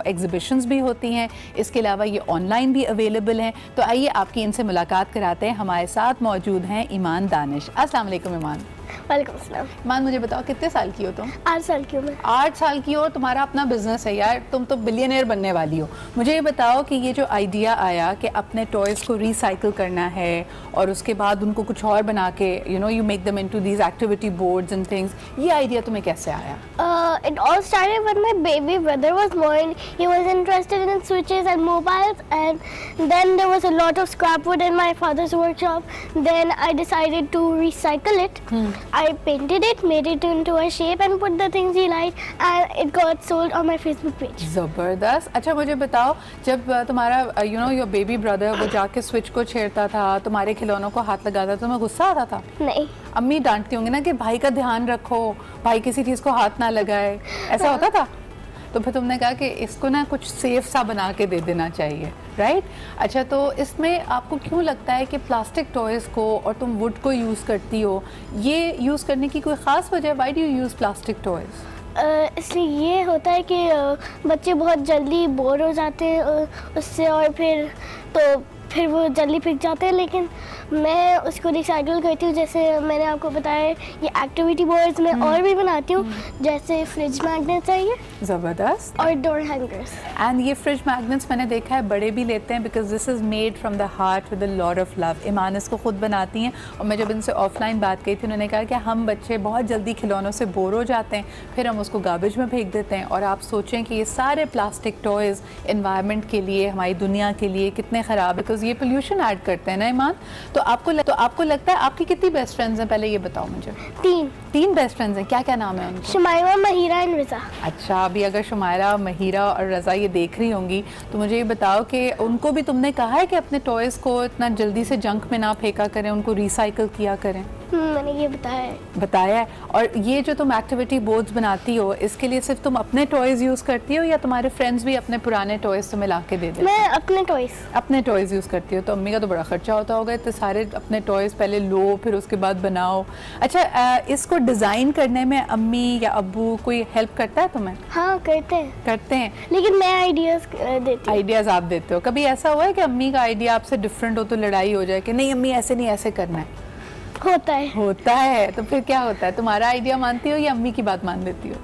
एग्जिबिशंस भी होती हैं, इसके अलावा ये ऑनलाइन भी अवेलेबल हैं. तो आइए आपकी इनसे मुलाकात कराते हैं. हमारे साथ मौजूद हैं ईमान दानिश. अस्सलाम वालेकुम ईमान. वालेकुम सलाम. ईमान, मुझे बताओ कितने साल की हो तुम? 8 साल की हूँ मैं. 8 साल की हो और तुम्हारा अपना बिजनेस है. यार तुम तो बिलियनियर बनने वाली हो. मुझे ये बताओ कि ये जो आइडिया आया कि अपने टॉयज़ को रिसाइकिल करना है और उसके बाद उनको कुछ और बना के you make them into these activity boards and things, ये आइडिया तुम्हें कैसे आया? It all started when my baby brother was born. He was interested in switches and mobiles, and then there was a lot of scrap wood in my father's workshop. Then I decided to recycle it. I painted it, made it into a shape and put the things he liked, and it got sold on my Facebook page. ज़बरदस्त. अच्छा मुझे बताओ, जब तुम्हारा योर बेबी ब्रदर वो जाके स्विच को छेड़ता था, तुम्हारे खिलौनों को हाथ लगाता था, तुम्हें गुस्सा आता था? नहीं. अम्मी डांटती होंगी ना कि भाई का ध्यान रखो, भाई किसी चीज़ को हाथ ना लगाए, ऐसा होता था? तो फिर तुमने कहा कि इसको ना कुछ सेफ सा बना के दे देना चाहिए, राइट? अच्छा, तो इसमें आपको क्यों लगता है कि प्लास्टिक टॉयज़ को और तुम वुड को यूज़ करती हो, ये यूज़ करने की कोई ख़ास वजह? Why do you use plastic toys? इसलिए ये होता है कि बच्चे बहुत जल्दी बोर हो जाते हैं उससे, और फिर तो फिर वो जल्दी पिक जाते हैं, लेकिन मैं उसको रिसाइकिल करती हूँ। जैसे मैंने आपको बताया ये एक्टिविटी बोर्ड्स में और भी बनाती हूँ, जैसे फ्रिज मैग्नेट्स है ये, ज़बरदस्त, और डोर हैंगर्स। एंड ये फ्रिज मैग्नेट्स मैंने देखा है बड़े भी लेते हैं, because this is made from the heart with a lot of love. Iman इसको खुद बनाती हैं, और मैं जब इनसे ऑफलाइन बात की थी उन्होंने कहा कि हम बच्चे बहुत जल्दी खिलौनों से बोर हो जाते हैं, फिर हम उसको गार्बेज में फेंक देते हैं। और आप सोचें कि ये सारे प्लास्टिक टॉयज़ एनवायरनमेंट के लिए, हमारी दुनिया के लिए कितने ख़राब, बिकॉज ये पोल्यूशन ऐड करते हैं ना ईमान। तो आपको लगता है, आपकी कितनी बेस्ट फ्रेंड्स हैं, पहले ये बताओ मुझे। 3 बेस्ट फ्रेंड्स हैं, क्या क्या नाम है उनके? शुमाइरा, महिरा एंड रज़ा। अच्छा, अभी अगर शुमाइरा, महिरा और रज़ा ये देख रही होंगी तो मुझे ये बताओ कि उनको भी तुमने कहा है कि अपने टॉयज़ को इतना जल्दी से जंक में ना फेंका करें, उनको रिसाइकिल किया करें? मैंने ये बताया है। और ये जो तुम एक्टिविटी बोर्ड्स बनाती हो, इसके लिए सिर्फ तुम अपने टॉयज़ यूज़ करती हो या तुम्हारे फ्रेंड्स भी अपने पुराने टॉयज़ तुम्हें ला के दे देते? मैं अपने टॉयज़ यूज़ करती हो। तो अम्मी का तो बड़ा खर्चा होता होगा, इतने सारे अपने टॉयज़ पहले लो फिर उसके बाद बनाओ। अच्छा, इसको डिज़ाइन करने में अम्मी या अब्बू कोई हेल्प करता है तुम्हें? हाँ, करते हैं, लेकिन मैं आइडियाज़ आप देते हो। कभी ऐसा हुआ है कि अम्मी का आइडिया आपसे डिफरेंट हो तो लड़ाई हो जाए कि नहीं अम्मी ऐसे नहीं, ऐसे करना है? होता है। तो फिर क्या होता है, तुम्हारा आइडिया मानती हो या अम्मी की बात मान लेती हो?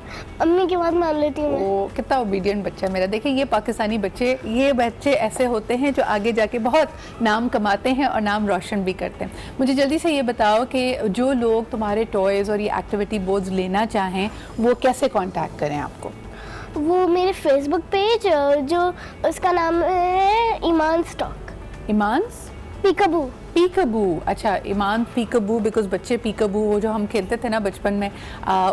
अम्मी की बात मान लेती हूँ। वो कितना ओबीडियंट बच्चा है मेरा। देखिए, ये पाकिस्तानी बच्चे, ये बच्चे ऐसे होते हैं जो आगे जाके बहुत नाम कमाते हैं और नाम रोशन भी करते हैं। मुझे जल्दी से ये बताओ कि जो लोग तुम्हारे टॉयज़ और ये एक्टिविटी बोर्ड्स लेना चाहें वो कैसे कॉन्टैक्ट करें आपको? वो मेरे फेसबुक पेज, जो उसका नाम है ईमान स्टॉक। ईमान्स पीकाबू। अच्छा, ईमान पीकाबू, बिकॉज बच्चे पीकाबू वो जो हम खेलते थे ना बचपन में,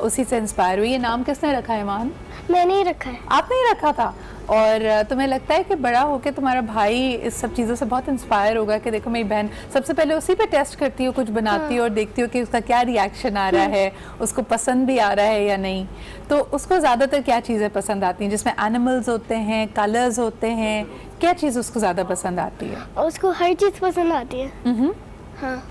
उसी से इंस्पायर हुई। ये नाम किसने रखा है ईमान? मैंने ही रखा है। आपने ही रखा था? और तुम्हें लगता है कि बड़ा होके तुम्हारा भाई इस सब चीज़ों से बहुत इंस्पायर होगा कि देखो मेरी बहन सबसे पहले उसी पे टेस्ट करती हो, कुछ बनाती हो और देखती हो कि उसका क्या रिएक्शन आ रहा है, उसको पसंद भी आ रहा है या नहीं। तो उसको ज़्यादातर क्या चीज़ें पसंद आती हैं, जिसमें एनिमल्स होते हैं, कलर्स होते हैं, क्या चीज़ उसको ज़्यादा पसंद आती है? उसको हर चीज़ पसंद आती है। हाँ।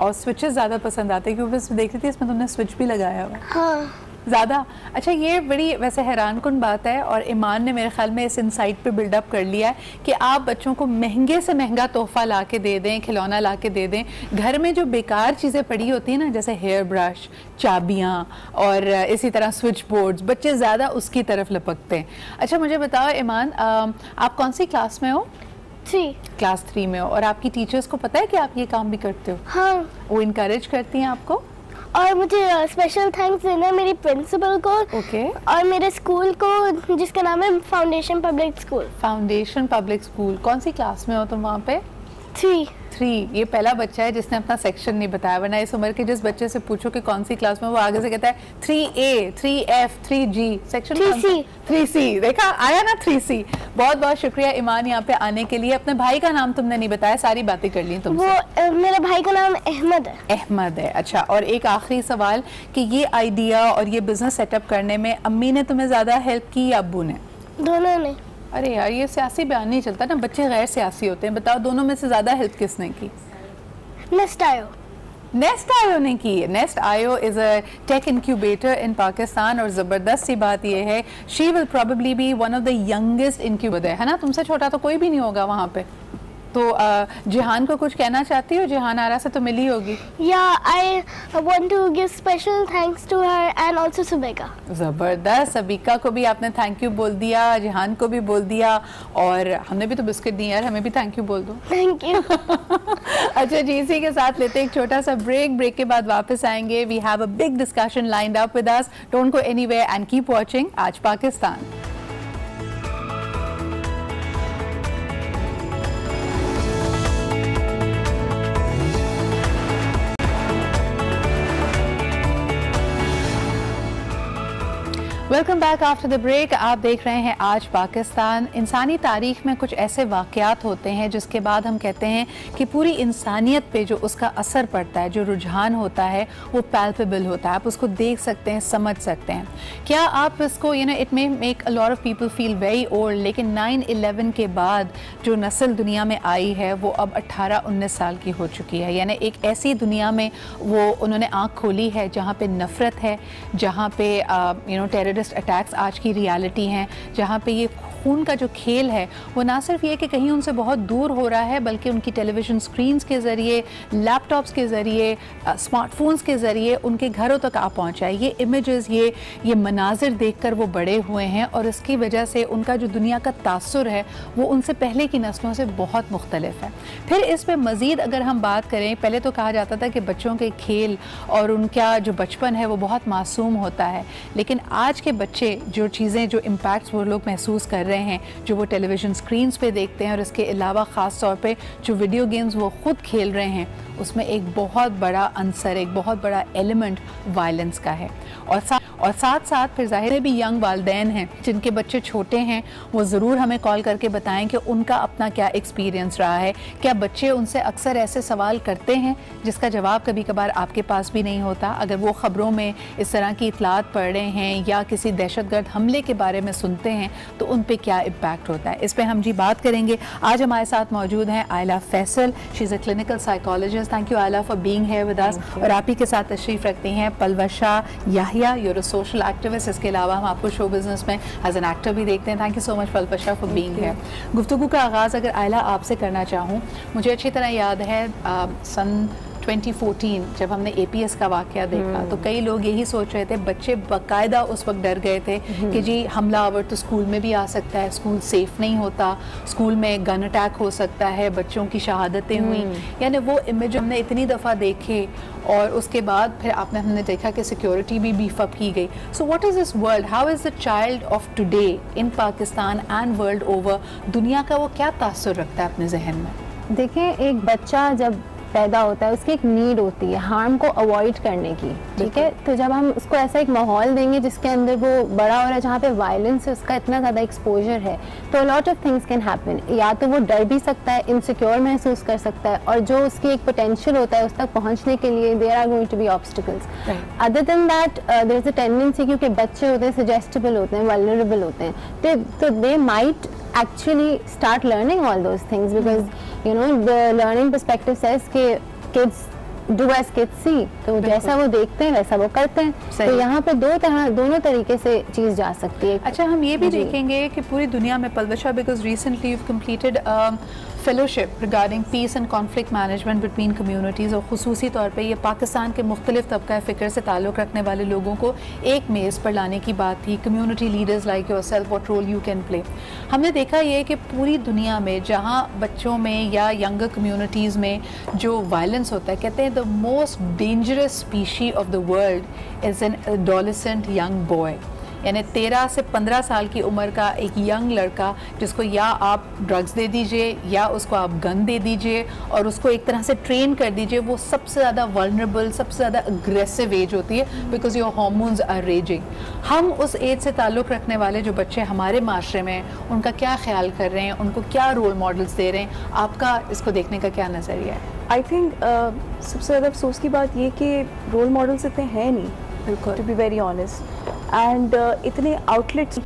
और स्विचेस ज़्यादा पसंद आते हैं, क्योंकि इसमें देख रही थी इसमें तुमने स्विच भी लगाया हुआ। हाँ, ज़्यादा। अच्छा, ये बड़ी वैसे हैरानकुन बात है, और ईमान ने मेरे ख्याल में इस इनसाइट पे बिल्डअप कर लिया है कि आप बच्चों को महंगे से महंगा तोहफा ला के दे दें, खिलौना ला के दे दें, घर में जो बेकार चीज़ें पड़ी होती हैं ना, जैसे हेयर ब्रश, चाबियाँ और इसी तरह स्विच बोर्ड्स, बच्चे ज़्यादा उसकी तरफ लपकते हैं। अच्छा, मुझे बताओ ईमान, आप कौन सी क्लास में हो? 3। क्लास 3 में हो, और आपकी टीचर्स को पता है कि आप ये काम भी करते हो? हाँ। वो इनकरेज करती हैं आपको? और मुझे स्पेशल थैंक्स देना है मेरी प्रिंसिपल को, और मेरे स्कूल को जिसका नाम है फाउंडेशन पब्लिक स्कूल। कौन सी क्लास में हो तुम वहाँ पे? 3। ये पहला बच्चा है जिसने अपना सेक्शन नहीं बताया, वरना इस उम्र के जिस बच्चे से पूछो कि कौन सी क्लास में, वो आगे से कहता है 3A, 3F, 3G, section 3C। देखा, आया ना 3C। बहुत बहुत शुक्रिया ईमान यहाँ पे आने के लिए। अपने भाई का नाम तुमने नहीं बताया, सारी बातें कर ली तुमसे। वो मेरा भाई का नाम अहमद है। अच्छा, और एक आखिरी सवाल कि ये आइडिया और ये बिजनेस सेटअप करने में अम्मी ने तुम्हें ज़्यादा हेल्प की या अब्बू ने? दोनों ने। अरे यार, ये सियासी बयान नहीं चलता ना, बच्चे गैर सियासी होते हैं। बताओ, दोनों में से ज़्यादा हेल्प किसने की? नेस्ट आयो ने की। नेस्ट आयो इज़ अ टेक इंक्यूबेटर इन पाकिस्तान, और ज़बरदस्त सी बात ये है, she will probably be one of the youngest incubator, है ना? तुमसे छोटा तो कोई भी नहीं होगा वहाँ पे। तो जिहान को कुछ कहना चाहती हो? जिहान आरा से तो मिली होगी। I want to give special thanks to her and also Subaika. ज़बरदस्त, सबिका को भी आपने थैंक यू बोल दिया, जिहान को भी बोल दिया, और हमने भी तो बिस्किट दिए यार, हमें भी थैंक यू बोल दो। Thank you. अच्छा जी, इसी के साथ लेते हैं एक छोटा सा ब्रेक के बाद वापस आएंगे। We have a big discussion lined up with us. Don't go anywhere and keep watching Aaj Pakistan. Welcome back after the break. आप देख रहे हैं आज पाकिस्तान। इंसानी तारीख में कुछ ऐसे वाक़यात होते हैं जिसके बाद हम कहते हैं कि पूरी इंसानियत पे जो उसका असर पड़ता है, जो रुझान होता है, वो पैल्पेबल होता है। आप उसको देख सकते हैं, समझ सकते हैं। क्या आप इसको it may make a lot of people feel very old, लेकिन 9/11 के बाद जो नस्ल दुनिया में आई है वो अब 18-19 साल की हो चुकी है। यानी एक ऐसी दुनिया में वो उन्होंने आँख खोली है जहाँ पे नफ़रत है, जहाँ पे टेररिस्ट अटैक्स आज की रियलिटी हैं, जहाँ पे ये खून का जो खेल है वो ना सिर्फ ये कि कहीं उनसे बहुत दूर हो रहा है, बल्कि उनकी टेलीविज़न स्क्रीन्स के ज़रिए, लैपटॉप्स के ज़रिए, स्मार्टफोन्स के ज़रिए उनके घरों तक आ पहुँचा है। ये इमेजेस, ये मनाजिर देखकर वो बड़े हुए हैं और इसकी वजह से उनका जो दुनिया का तासुर है वो उनसे पहले की नस्लों से बहुत मुख्तलिफ है। फिर इस पर मज़ीद अगर हम बात करें, पहले तो कहा जाता था कि बच्चों के खेल और उनका जो बचपन है वो बहुत मासूम होता है, लेकिन आज के बच्चे जो चीज़ें, जो इम्पैक्ट्स वो लोग महसूस कर रहे हैं, जो वो टेलीविज़न स्क्रीन्स पे देखते हैं और इसके अलावा ख़ास तौर पे जो वीडियो गेम्स वो ख़ुद खेल रहे हैं, उसमें एक बहुत बड़ा अंसर, एक बहुत बड़ा एलिमेंट वायलेंस का है। और साथ साथ फिर ज़ाहिर है भी यंग वालिदैन हैं जिनके बच्चे छोटे हैं, वो ज़रूर हमें कॉल करके बताएं कि उनका अपना क्या एक्सपीरियंस रहा है। क्या बच्चे उनसे अक्सर ऐसे सवाल करते हैं जिसका जवाब कभी कभार आपके पास भी नहीं होता? अगर वो ख़बरों में इस तरह की इतलात पढ़ रहे हैं या किसी दहशतगर्द हमले के बारे में सुनते हैं तो उन पर क्या इम्पैक्ट होता है, इस पर हम जी बात करेंगे। आज हमारे साथ मौजूद हैं Ayla Faisal, she is a clinical psychologist. Thank you Ayla for being here with us. और आप ही के साथ तशरीफ़ रखती हैं Palwasha Yahya, you're a social activist. इसके अलावा हम आपको शो बिज़नेस में एज एन एक्टर भी देखते हैं। Thank you so much Palwasha for being here. गुफ्तगू का आगाज़ अगर आयला आपसे करना चाहूँ, मुझे अच्छी तरह याद है सन 2014 जब हमने APS का वाक़या देखा तो कई लोग यही सोच रहे थे, बच्चे बाकायदा उस वक्त डर गए थे कि जी हमलावर तो स्कूल में भी आ सकता है, स्कूल सेफ़ नहीं होता, स्कूल में गन अटैक हो सकता है, बच्चों की शहादतें हुई। यानी वो इमेज हमने इतनी दफ़ा देखे और उसके बाद फिर हमने देखा कि सिक्योरिटी भी बीफ अप की गई। So what is this world, how is the child of today in Pakistan and world over, दुनिया का वो क्या तासुर रखता है अपने जहन में? देखें, एक बच्चा जब पैदा होता है उसकी एक नीड होती है हार्म को अवॉइड करने की, ठीक है। तो जब हम उसको ऐसा एक माहौल देंगे जिसके अंदर वो बड़ा हो रहा है, जहाँ पे वायलेंस है, उसका इतना ज़्यादा एक्सपोजर है, तो lot of things can happen. या तो वो डर भी सकता है, इनसिक्योर महसूस कर सकता है, और जो उसकी एक पोटेंशियल होता है उस तक पहुँचने के लिए there are going to be obstacles. Other than that there is a tendency, क्योंकि बच्चे होते हैं सजेस्टेबल होते हैं, वल्नरेबल होते हैं, तो they might actually start learning all those things because you know the learning perspective says कि kids do as kids see, तो जैसा वो देखते हैं वैसा वो करते हैं। तो यहाँ पे दोनों तरीके से चीज़ जा सकती है। अच्छा, हम ये भी देखेंगे कि पूरी दुनिया में Palwasha, because recently you completed fellowship regarding peace and conflict management between communities, और ख़ुसूसी तौर पे ये पाकिस्तान के मुख्तलिफ तबका फ़िक्र से ताल्लुक़ रखने वाले लोगों को एक मेज़ पर लाने की बात थी। Community leaders like yourself, what role you can play. हमने देखा ये कि पूरी दुनिया में जहाँ बच्चों में या यंगर कम्यूनिटीज़ में जो वायलेंस होता है, कहते हैं the most dangerous species of the world is an adolescent young boy, यानी 13 से 15 साल की उम्र का एक यंग लड़का जिसको या आप ड्रग्स दे दीजिए या उसको आप गन दे दीजिए और उसको एक तरह से ट्रेन कर दीजिए, वो सबसे ज़्यादा वल्नरेबल, सबसे ज़्यादा अग्रेसिव एज होती है because your hormones are raging. हम उस एज से ताल्लुक़ रखने वाले जो बच्चे हमारे माशरे में हैं उनका क्या ख्याल कर रहे हैं, उनको क्या रोल मॉडल्स दे रहे हैं, आपका इसको देखने का क्या नज़रिया है? आई थिंक सबसे ज़्यादा अफसोस की बात ये कि रोल मॉडल्स इतने हैं नहीं, to be very honest, and इतने आउटलेट्स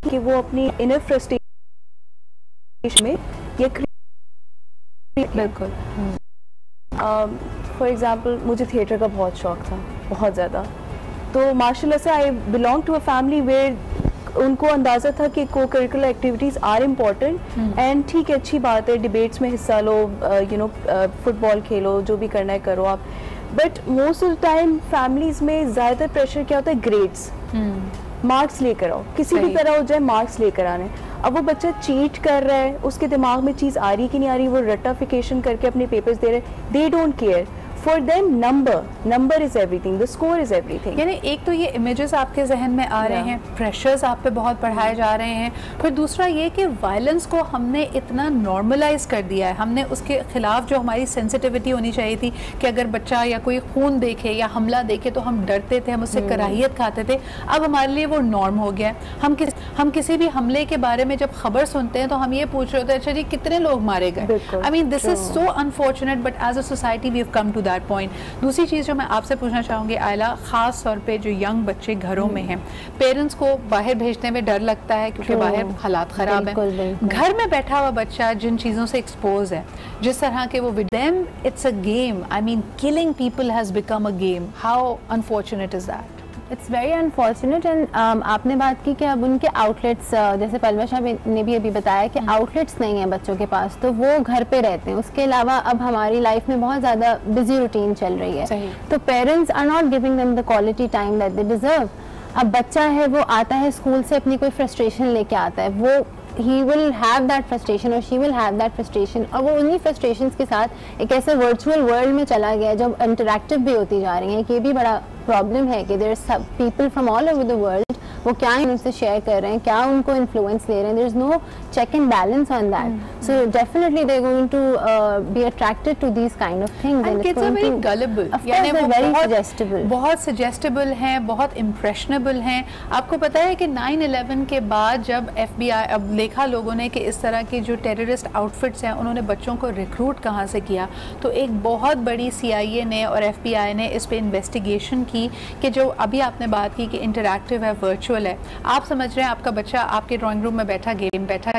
कि वो अपनी इनर फ्रस्ट्रेशन में ये बिल्कुल। फॉर एग्जांपल मुझे थिएटर का बहुत शौक था, बहुत ज़्यादा, तो माशाल्लाह से I belong to a family where उनको अंदाज़ा था कि cocurricular activities are important, and ठीक है, अच्छी बात है, डिबेट्स में हिस्सा लो, यू नो फुटबॉल खेलो, जो भी करना है करो आप, but most of the time families में ज़्यादातर प्रेशर क्या होता है, ग्रेड्स, मार्क्स लेकर आओ, किसी भी तरह हो जाए मार्क्स लेकर आने। अब वो बच्चा चीट कर रहा है, उसके दिमाग में चीज़ आ रही कि नहीं आ रही, वो रटाफिकेशन करके अपने पेपर्स दे रहे हैं, they don't care, for them number is everything, the score is everything. यानी एक तो ये इमेजेस आपके जहन में आ रहे हैं, प्रेशर्स आप पे बहुत पढ़ाए जा रहे हैं, फिर दूसरा ये कि वायलेंस को हमने इतना नॉर्मलाइज कर दिया है, हमने उसके खिलाफ जो हमारी सेंसिटिविटी होनी चाहिए थी कि अगर बच्चा या कोई खून देखे या हमला देखे तो हम डरते थे, हम उससे कराहियत खाते थे, अब हमारे लिए वो नॉर्म हो गया है। हम किसी भी हमले के बारे में जब खबर सुनते हैं तो हम ये पूछ रहे होते हैं, अच्छा जी कितने लोग मारे गए। I mean this is so unfortunate, but as a society we have come to that point. दूसरी चीज़ जो मैं आपसे पूछना चाहूँगी आयला, ख़ास तौर पे जो यंग बच्चे घरों में हैं, पेरेंट्स को बाहर भेजने में डर लगता है क्योंकि बाहर हालात ख़राब हैं, घर में बैठा हुआ बच्चा जिन चीज़ों से एक्सपोज है, जिस तरह के वो with them it's a game, I mean killing people has become a game, how unfortunate is that? It's very unfortunate and आपने बात की कि अब उनके आउटलेट्स, जैसे पलवा शाह ने भी अभी बताया कि आउटलेट्स नहीं है बच्चों के पास, तो वो घर पे रहते हैं। उसके अलावा अब हमारी लाइफ में बहुत ज़्यादा बिजी रूटीन चल रही है, तो parents are not giving them the quality time that they deserve. अब बच्चा है, वो आता है स्कूल से, अपनी कोई फ्रस्ट्रेशन लेके आता है, वो he will have that frustration और she will have that frustration, और वो उन्हीं frustrations के साथ एक ऐसे virtual world में चला गया जो interactive भी होती जा रही है। कि ये भी बड़ा प्रॉब्लम है कि there are people from all over the world, वो क्या उनसे शेयर कर रहे हैं, क्या उनको इन्फ्लुएंस ले रहे हैं, there is no check and balance on that. So definitely they're going to be attracted to these kind of things. And kids are very gullible. यानी वो very suggestible. बहुत suggestible हैं, बहुत impressionable हैं। आपको पता है कि 9/11 के बाद जब FBI, अब देखा लोगों ने कि इस तरह के जो टेररिस्ट आउटफिट्स हैं उन्होंने बच्चों को रिक्रूट कहाँ से किया, तो एक बहुत बड़ी CIA ने और FBI ने इस पे इन्वेस्टिगेशन की कि जो अभी आपने बात की कि इंटरैक्टिव है, वर्चुअल है। आप समझ रहे हैं आपका बच्चा आपके ड्राइंग रूम में बैठा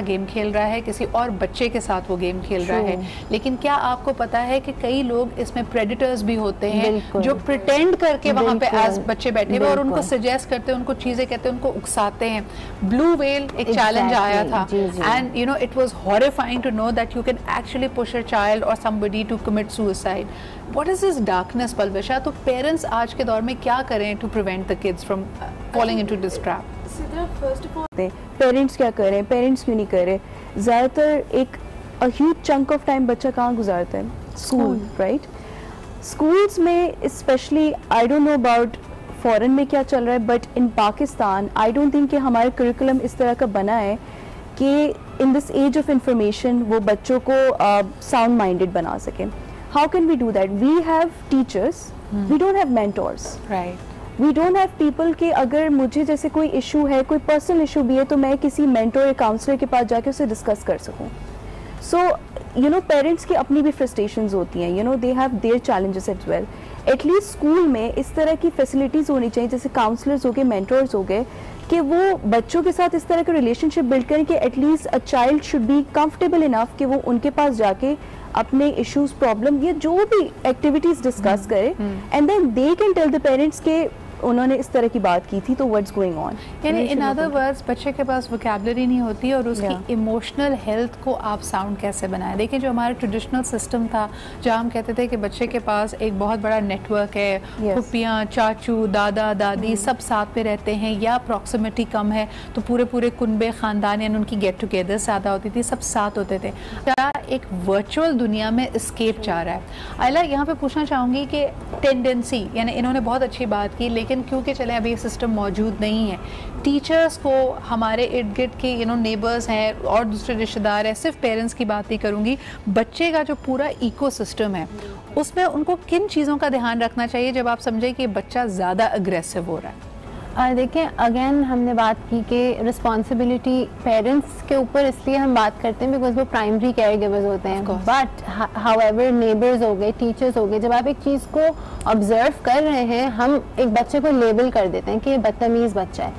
गेम खेल रहा है, किसी और बच्चे के साथ वो गेम खेल रहा है, लेकिन क्या आपको पता है कि कई लोग इसमें प्रेडिटर्स भी होते हैं जो प्रिटेंड करके वहां पे एज बच्चे बैठे हुए और उनको सजेस्ट करते हैं, उनको चीजें कहते हैं, उनको उकसाते हैं। ब्लू व्हेल एक चैलेंज आया था and you know it was horrifying to know that you can actually push a child और somebody to commit suicide. What is this darkness Palwasha? तो पेरेंट्स आज के दौर में क्या करें to prevent the kids from falling into this trap? Parents क्या कर रहे हैं, पेरेंट्स क्यों नहीं कर रहे? ज़्यादातर एक ह्यूज चंक ऑफ टाइम बच्चा कहाँ गुजारता है? School, right? स्कूल्स में specially, I don't know about foreign में क्या चल रहा है, but in Pakistan I don't think कि हमारा करिकुलम इस तरह का बना है कि in this age of information वो बच्चों को साउंड माइंडेड बना सकें। How can we do that? We have teachers, we don't have mentors, right? We don't have people कि अगर मुझे जैसे कोई इशू है, कोई पर्सनल इशू भी है, तो मैं किसी मेंटोर या काउंसलर के पास जाके उसे डिस्कस कर सकूं। सो यू नो पेरेंट्स की अपनी भी फ्रस्ट्रेशंस होती हैं, you know they have their challenges as well. At least school में इस तरह की फैसिलिटीज़ होनी चाहिए, जैसे काउंसलर्स हो गए, मेंटोर्स हो गए, कि वो बच्चों के साथ इस तरह का रिलेशनशिप बिल्ड करें कि at least a child should be comfortable enough कि वो उनके पास जाके अपने इश्यूज, प्रॉब्लम या जो भी एक्टिविटीज डिस्कस करे and then they can tell the parents के उन्होंने इस तरह की बात की थी, तो व्हाट्स गोइंग ऑन। यानी इन अदर वर्ड्स बच्चे के पास वोकैबुलरी नहीं होती और उसकी इमोशनल हेल्थ को आप साउंड कैसे बनाएं। देखिए जो हमारा ट्रेडिशनल सिस्टम था जहाँ हम कहते थे कि बच्चे के पास एक बहुत बड़ा नेटवर्क है, फुप्पियाँ, चाचू, दादा, दादी सब साथ पे रहते हैं, या प्रॉक्सिमिटी कम है तो पूरे पूरे कुनबे, ख़ानदान यानी उनकी गेट टुगेदर ज़्यादा होती थी, सब साथ होते थे। क्या एक वर्चुअल दुनिया में एस्केप चाह रहा है? आयला यहाँ पे पूछना चाहूँगी कि टेंडेंसी, यानी इन्होंने बहुत अच्छी बात की, लेकिन क्योंकि चले अभी ये सिस्टम मौजूद नहीं है, टीचर्स को, हमारे इर्द गिर्द के नेबर्स हैं और दूसरे रिश्तेदार हैं, सिर्फ पेरेंट्स की बात नहीं करूँगी, बच्चे का जो पूरा इकोसिस्टम है उसमें उनको किन चीज़ों का ध्यान रखना चाहिए जब आप समझें कि बच्चा ज़्यादा अग्रेसिव हो रहा है? देखिए अगेन हमने बात की कि रिस्पॉन्सिबिलिटी पेरेंट्स के ऊपर इसलिए हम बात करते हैं बिकॉज वो प्राइमरी केयर गिवर्स होते हैं, बट हाउएवर नेबर्स हो गए, टीचर्स हो गए, जब आप एक चीज़ को ऑब्जर्व कर रहे हैं, हम एक बच्चे को लेबल कर देते हैं कि ये बदतमीज़ बच्चा है,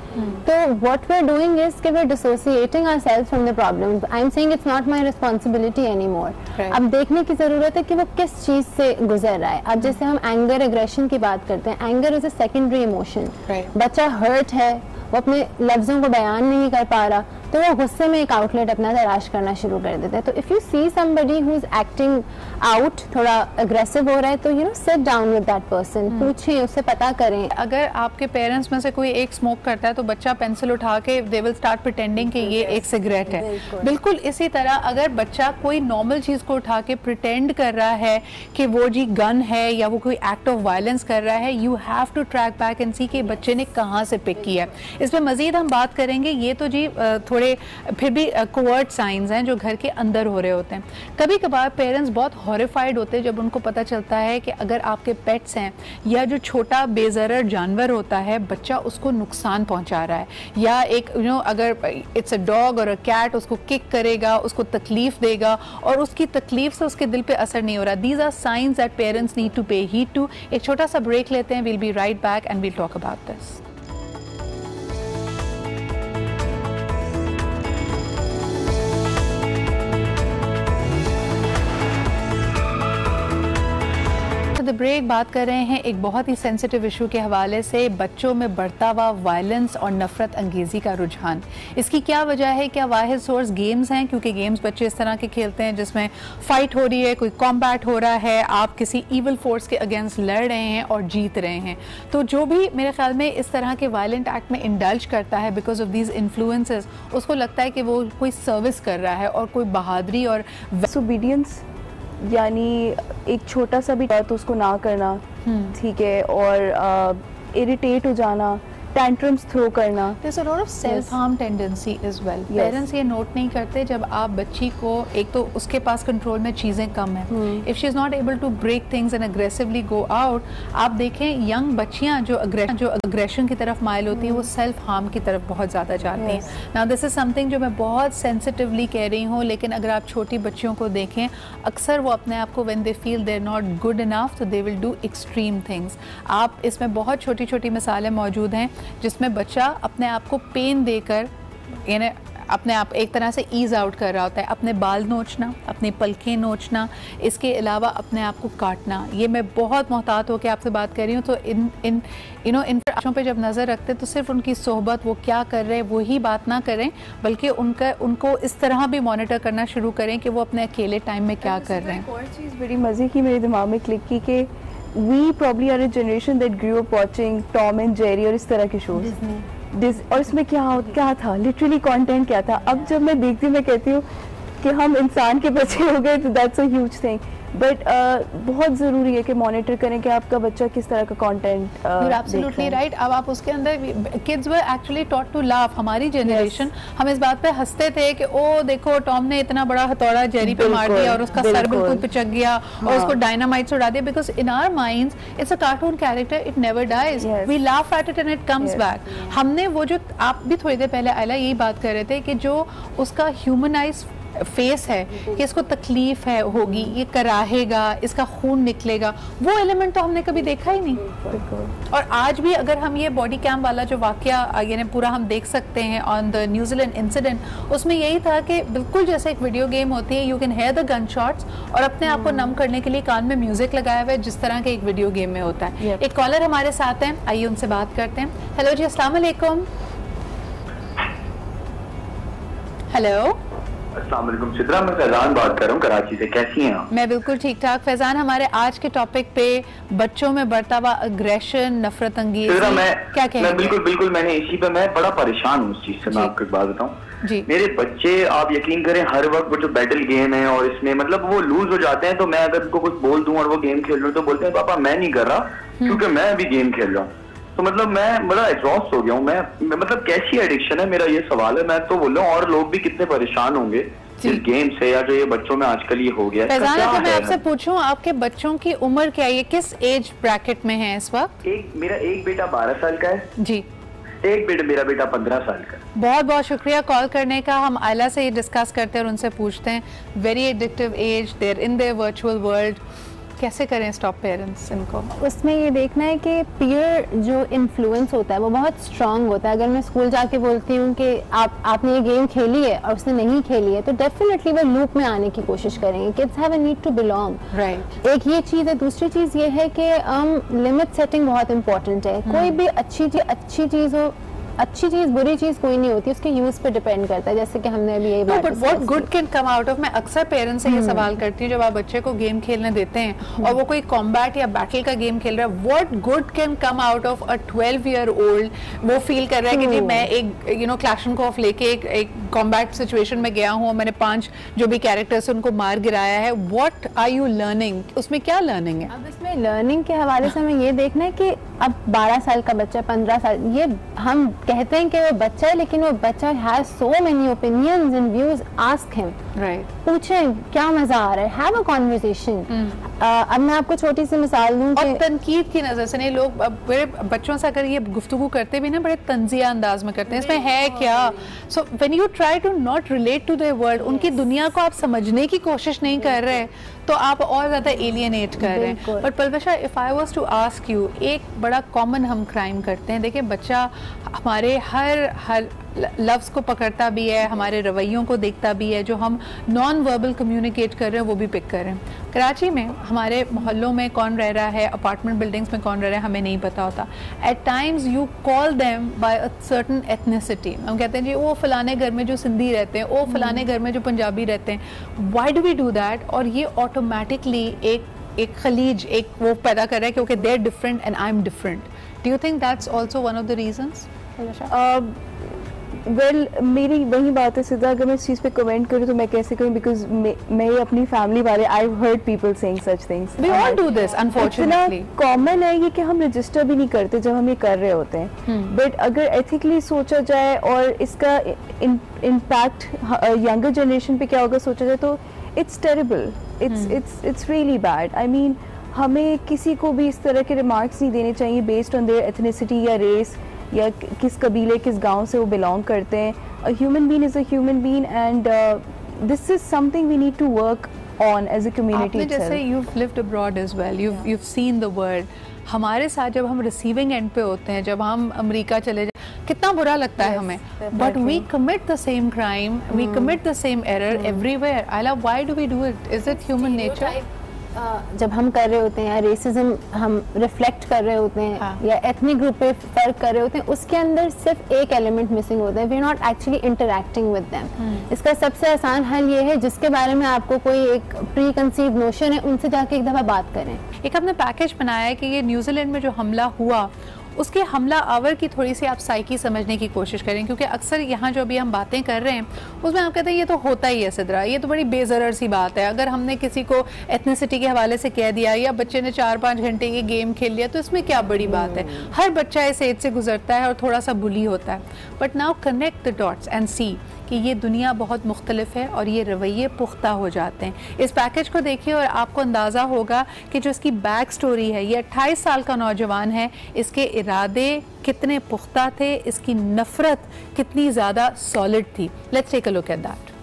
तो what we are doing is कि we are dissociating ourselves from the problem. I am saying it's not my responsibility any more. अब देखने की ज़रूरत है कि वो किस चीज़ से गुजर रहा है। अब जैसे हम एंगर, एग्रेशन की बात करते हैं, anger is a secondary emotion. बच्चा हर्ट है, वो अपने लफ्ज़ों को बयान नहीं कर पा रहा, तो वो गुस्से में एक आउटलेट अपना तलाश करना शुरू कर देते हैं। तो if you see somebody who is acting out, थोड़ा अग्रेसिव हो रहा है, तो you know sit down with that person, पूछें, उससे पता करें। अगर आपके पेरेंट्स में से कोई एक स्मोक करता है तो बच्चा पेंसिल उठा के दे विल स्टार्ट प्रिटेंडिंग कि ये एक सिगरेट है। बिल्कुल इसी तरह अगर बच्चा कोई नॉर्मल चीज़ को उठा के प्रिटेंड कर रहा है कि वो जी गन है या वो कोई एक्ट ऑफ वायलेंस कर रहा है, you have to track back and see कि बच्चे ने कहाँ से पिक किया है। इस पर मज़ीद हम बात करेंगे। ये तो जी थोड़े फिर भी कोवर्ट साइंस हैं जो घर के अंदर हो रहे होते हैं। कभी कभार पेरेंट्स बहुत हॉरिफाइड होते हैं जब उनको पता चलता है कि अगर आपके पेट्स हैं या जो छोटा बेज़रर जानवर होता है, बच्चा उसको नुकसान पहुंचा रहा है, या एक अगर इट्स अ डॉग और अ कैट उसको किक करेगा, उसको तकलीफ देगा और उसकी तकलीफ से उसके दिल पे असर नहीं हो रहा। These are signs that parents need to pay heed to. एक छोटा सा ब्रेक लेते हैं, we'll be right back and we'll talk about this. The break बात कर रहे हैं एक बहुत ही सेंसिटिव इशू के हवाले से, बच्चों में बढ़ता हुआ वायलेंस और नफरत अंगेज़ी का रुझान। इसकी क्या वजह है? क्या वाहिद सोर्स गेम्स हैं? क्योंकि गेम्स बच्चे इस तरह के खेलते हैं जिसमें फाइट हो रही है, कोई कॉम्बैट हो रहा है, आप किसी ईवल फोर्स के अगेंस्ट लड़ रहे हैं और जीत रहे हैं। तो जो भी मेरे ख्याल में इस तरह के वायलेंट एक्ट में इंडल्ज करता है बिकॉज ऑफ दीज इन्फ्लुएंसेस, उसको लगता है कि वो कोई सर्विस कर रहा है और कोई बहादुरी और ओबीडियंस, यानी एक छोटा सा भी तो उसको ना करना, ठीक है, और इरिटेट हो जाना, टैंट्रम्स थ्रो करना। There's a lot of self harm tendency as well. Parents ये नोट नहीं करते जब आप बच्ची को, एक तो उसके पास कंट्रोल में चीज़ें कम हैं, if she is not able to break things and aggressively go out, आप देखें यंग बच्चियाँ जो अग्रेशन की तरफ माइल होती हैं वो सेल्फ हार्म की तरफ बहुत ज़्यादा जाती हैं। नाउ दिस इज़ समथिंग जो मैं बहुत सेंसिटिवली कह रही हूँ, लेकिन अगर आप छोटी बच्चियों को देखें, अक्सर वो अपने आप को when they feel they are not good enough तो they will do extreme things. आप इसमें बहुत छोटी छोटी मिसालें मौजूद हैं जिसमें बच्चा अपने आप को पेन देकर, यानी अपने आप एक तरह से ईज आउट कर रहा होता है, अपने बाल नोचना, अपनी पलकें नोचना, इसके अलावा अपने आप को काटना। ये मैं बहुत मोहतात होकर आपसे बात कर रही हूँ। तो इन बच्चों पे जब नज़र रखते तो सिर्फ उनकी सोहबत, वो क्या कर रहे हैं वही बात ना करें, बल्कि उनको इस तरह भी मॉनिटर करना शुरू करें कि वो अपने अकेले टाइम में क्या कर रहे हैं। और चीज़ बड़ी मज़े की मेरे दिमाग में क्लिक की कि we probably are a generation that grew up watching Tom and Jerry और इस तरह के शोज, और इसमें क्या था, लिटरली कंटेंट क्या था। अब जब मैं देखती हूँ मैं कहती हूँ कि हम इंसान के बच्चे हो गए, तो that's a huge thing. But बहुत ज़रूरी है कि मॉनिटर करें कि आपका बच्चा किस तरह का कंटेंट। Absolutely right. अब आप उसके अंदर, kids were actually taught to laugh. हमारी जनरेशन हम इस बात पे हंसते थे कि ओ देखो टॉम ने इतना बड़ा हथौड़ा जेरी पे मार दिया और उसका सर बिल्कुल पिचक गया और उसको डायनामाइट से उड़ा दिया, because in our minds it's a cartoon character, it never dies, we laugh at it and it comes back. हमने वो जो आप भी थोड़ी देर पहले आयला यही बात कर रहे थे कि जो उसका ह्यूमनाइज फेस है कि इसको तकलीफ है होगी, ये कराहेगा, इसका खून निकलेगा, वो एलिमेंट तो हमने कभी देखा ही नहीं। और आज भी अगर हम ये बॉडी कैम वाला जो वाकया यानी पूरा हम देख सकते हैं ऑन द न्यूजीलैंड इंसिडेंट, उसमें यही था कि बिल्कुल जैसे एक वीडियो गेम होती है, you can here the gun shots और अपने आप को नम करने के लिए कान में म्यूजिक लगाया हुआ है जिस तरह के एक वीडियो गेम में होता है। एक कॉलर हमारे साथ हैं, आइए उनसे बात करते हैं। हेलो जी, अस्सलाम वालेकुम। हेलो, अस्सलाम वालेकुम सिद्रा, मैं फैजान बात कर रहा हूँ कराची से। कैसी हैं आप? मैं बिल्कुल ठीक ठाक। फैजान, हमारे आज के टॉपिक पे बच्चों में बढ़ता हुआ अग्रेशन, नफरत अंगेज़ी, क्या कहेंगे? बिल्कुल मैंने इसी पे, मैं बड़ा परेशान हूँ उस चीज से। मैं आपको एक बात बताऊँ, मेरे बच्चे, आप यकीन करें, हर वक्त वो जो बैटल गेम है और इसमें मतलब वो लूज हो जाते हैं, तो मैं अगर उनको कुछ बोल दूं और वो गेम खेल रहे हो तो बोलते हैं पापा मैं नहीं कर रहा क्योंकि मैं अभी गेम खेल रहा हूँ। तो मतलब मैं बड़ा एग्जॉस्ट हो गया हूँ। मैं मतलब कैसी एडिक्शन है, मेरा ये सवाल है। मैं तो बोल रहा हूँ और लोग भी कितने परेशान होंगे इस गेम से, या जो ये बच्चों में आजकल ये हो गया है। फैजान, मैं आपसे पूछूं, आपके बच्चों की उम्र क्या है, किस एज ब्रैकेट में है इस वक्त? मेरा एक बेटा 12 साल का है जी, मेरा बेटा 15 साल का। बहुत बहुत शुक्रिया कॉल करने का। हम आयला से ये डिस्कस करते हैं और उनसे पूछते हैं, very addictive age, they're in their virtual world, कैसे करें स्टॉप पेरेंट्स इनको? उसमें ये देखना है कि पीयर जो इन्फ्लुएंस होता है वो बहुत स्ट्रांग होता है। अगर मैं स्कूल जाके बोलती हूँ कि आपने ये गेम खेली है और उसने नहीं खेली है, तो डेफिनेटली वो लूप में आने की कोशिश करेंगे। Kids have a need to belong, right. एक ये चीज़ है। दूसरी चीज़ ये है कि लिमिट सेटिंग बहुत इंपॉर्टेंट है। कोई भी अच्छी चीज़ हो, अच्छी चीज बुरी चीज कोई नहीं होती, उसके यूज पे डिपेंड करता है, जैसे कि हमने अभी यही बात। But what good can come out of, मैं अक्सर पेरेंट्स से ये सवाल करती हूँ जब आप बच्चे को गेम खेलने देते हैं और वो कोई कॉम्बैट या बैटल का गेम खेल रहा है, what good can come out of a 12-year-old? वो फील कर रहा है कि जी मैं एक क्लैशनकॉफ लेके एक कॉम्बैट सिचुएशन में गया हूँ, मैंने 5 जो भी कैरेक्टर्स उनको मार गिराया है, व्हाट आर यू लर्निंग? उसमें क्या लर्निंग है? अब इसमें लर्निंग के हवाले से हमें ये देखना है कि अब 12 साल का बच्चा, 15 साल, ये हम कहते हैं कि वो बच्चा है, लेकिन वो बच्चा has so many opinions and views. Ask him, right, पूछें क्या मजा आ रहा है, हैव अ कन्वर्सेशन। अब मैं आपको छोटी सी मिसाल दूं और तनकीद की नजर से नहीं, लोग बड़े बच्चों से अगर ये गुफ्तगू करते भी ना बड़े तंजिया अंदाज में करते हैं, इसमें है क्या। So when you try to not relate to their world, उनकी दुनिया को आप समझने की कोशिश नहीं कर रहे, तो आप और ज़्यादा एलियनेट कर रहे हैं। But Palwasha, if I was to ask you, एक बड़ा कॉमन हम क्राइम करते हैं। देखिए, बच्चा हमारे हर लफ्ज़ को पकड़ता भी है, हमारे रवैयों को देखता भी है, जो हम नॉन वर्बल कम्युनिकेट कर रहे हैं वो भी पिक कर रहे हैं। कराची में हमारे मोहल्लों में कौन रह रहा है, अपार्टमेंट बिल्डिंग्स में कौन रह रहा है, हमें नहीं पता होता। At times you call them by a certain ethnicity. हम कहते हैं जी वो फलाने घर में जो सिंधी रहते हैं, वो फलाने घर में जो पंजाबी रहते हैं। Why do we do that? और ये ऑटोमेटिकली एक खलीज एक वो पैदा कर रहा है कि okay they are different and I am different. Do you think that's also one of the reasons? Well मेरी वही बात है सिद्धा, अगर मैं इस चीज़ पे कमेंट करूँ तो मैं कैसे करूँ, बिकॉज मैं अपनी फैमिली वाले I heard people saying such things. We all do this unfortunately. Common है ये कि हम रजिस्टर भी नहीं करते जब हम ये कर रहे होते हैं, बट अगर एथिकली सोचा जाए और इसका इम्पैक्ट यंगर जनरेशन पे क्या होगा सोचा जाए तो it's terrible, it's really bad. I mean हमें किसी को भी इस तरह के रिमार्क्स नहीं देने चाहिए बेस्ड ऑन देयर एथनिसिटी या रेस या किस कबीले किस गांव से वो बिलोंग करते हैं। A human being is a human being and this is something we need to work on as a community. जैसे you lived abroad as well, you seen the world. हमारे साथ जब हम रिसीविंग एंड पे होते हैं, जब हम अमेरिका चले जाए, कितना बुरा लगता है हमें, but we commit the same crime, we commit the same error everywhere. I love why do we do it? Is it human nature? जब हम कर रहे होते हैं या रेसिज्म हम रिफ्लेक्ट कर रहे होते हैं या एथनिक ग्रुप पे फर्क कर रहे होते हैं, उसके अंदर सिर्फ एक एलिमेंट मिसिंग होता है, we are not actually interacting with them. इसका सबसे आसान हल ये है जिसके बारे में आपको कोई एक प्री कंसीव नोशन है उनसे जाके एक दफ़ा बात करें। एक हमने पैकेज बनाया है कि ये न्यूजीलैंड में जो हमला हुआ उसके हमला आवर की थोड़ी सी आप साइकी समझने की कोशिश करें, क्योंकि अक्सर यहाँ जो अभी हम बातें कर रहे हैं उसमें आप कहते हैं ये तो होता ही है सिद्रा, ये तो बड़ी बेज़रर सी बात है। अगर हमने किसी को एथनिसिटी के हवाले से कह दिया या बच्चे ने 4-5 घंटे ये गेम खेल लिया तो इसमें क्या बड़ी बात है। हर बच्चा इस एज से गुजरता है और थोड़ा सा बुली होता है। But now connect the dots and see कि ये दुनिया बहुत मुख्तलिफ है और ये रवैये पुख्ता हो जाते हैं। इस पैकेज को देखिए और आपको अंदाज़ा होगा कि जो इसकी बैक स्टोरी है, ये 28 साल का नौजवान है, इसके इरादे कितने पुख्ता थे, इसकी नफ़रत कितनी ज़्यादा सॉलिड थी। Let's take a look at that.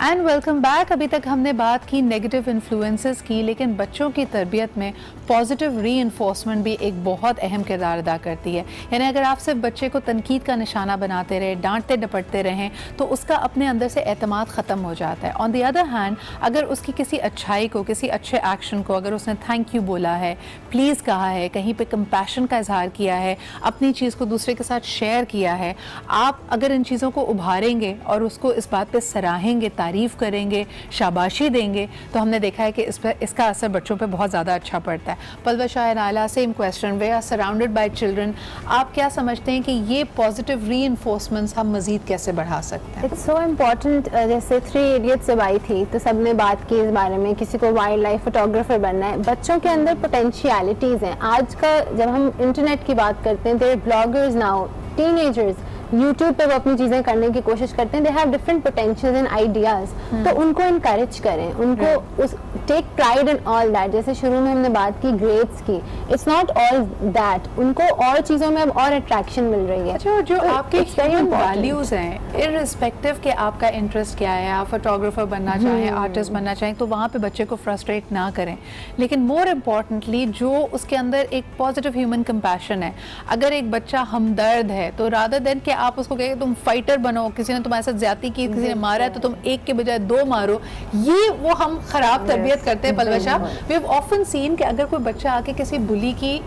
And welcome back. अभी तक हमने बात की नेगेटिव इन्फ्लुएंसेस की, लेकिन बच्चों की तरबियत में पॉजिटिव रीइंफोर्समेंट भी एक बहुत अहम किरदार अदा करती है। यानी अगर आप सिर्फ बच्चे को तनकीद का निशाना बनाते रहे, डांटते डपटते रहें, तो उसका अपने अंदर से एतमाद ख़त्म हो जाता है। ऑन द अदर हैंड अगर उसकी किसी अच्छाई को, किसी अच्छे एक्शन को, अगर उसने थैंक यू बोला है, प्लीज़ कहा है, कहीं पे कंपैशन का इजहार किया है, अपनी चीज़ को दूसरे के साथ शेयर किया है, आप अगर इन चीज़ों को उभारेंगे और उसको इस बात पर सराहेंगे, तारीफ़ करेंगे, शाबाशी देंगे, तो हमने देखा है कि इसका असर बच्चों पे बहुत ज़्यादा अच्छा पड़ता है। पलवा शाह नाला, same question, we are surrounded by children, आप क्या समझते हैं कि ये पॉजिटिव रीइंफोर्समेंट्स हम मज़ीद कैसे बढ़ा सकते हैं? It's so important. जैसे 3 इडियट्स जब आई थी तो सब ने बात की इस बारे में, किसी को वाइल्ड लाइफ फोटोग्राफर बनना है। बच्चों के अंदर पोटेंशियलिटीज़ हैं। आज का जब हम इंटरनेट की बात करते हैं, there bloggers now, teenagers YouTube पे वो अपनी चीज़ें करने की कोशिश करते हैं, they have different potentials and ideas, तो उनको इनकरेज करें, उनको उस take pride in all that. जैसे शुरू में हमने बात की ग्रेड्स की, इट्स नॉट ऑल दैट, उनको और चीज़ों में अब और अट्रैक्शन मिल रही है। अच्छा, जो आपके वैल्यूज़ हैं, इर्रिस्पेक्टिव के आपका इंटरेस्ट क्या है, आप फोटोग्राफर बनना चाहें, आर्टिस्ट बनना चाहें, तो वहाँ पे बच्चे को फ्रस्ट्रेट ना करें, लेकिन मोर इम्पॉर्टेंटली जो उसके अंदर एक पॉजिटिव ह्यूमन कंपैशन है। अगर एक बच्चा हमदर्द है तो रादर देन कि आप उसको कहें तुम फाइटर बनो, किसी ने तुम्हारे साथ ज्यादती की, किसी ने मारा है तो तुम एक के बजाय 2 मारो, ये वो हम खराब तरबियत करते हैं। Palwasha, we have often seen कि अगर कोई बच्चा आके किसी बुली की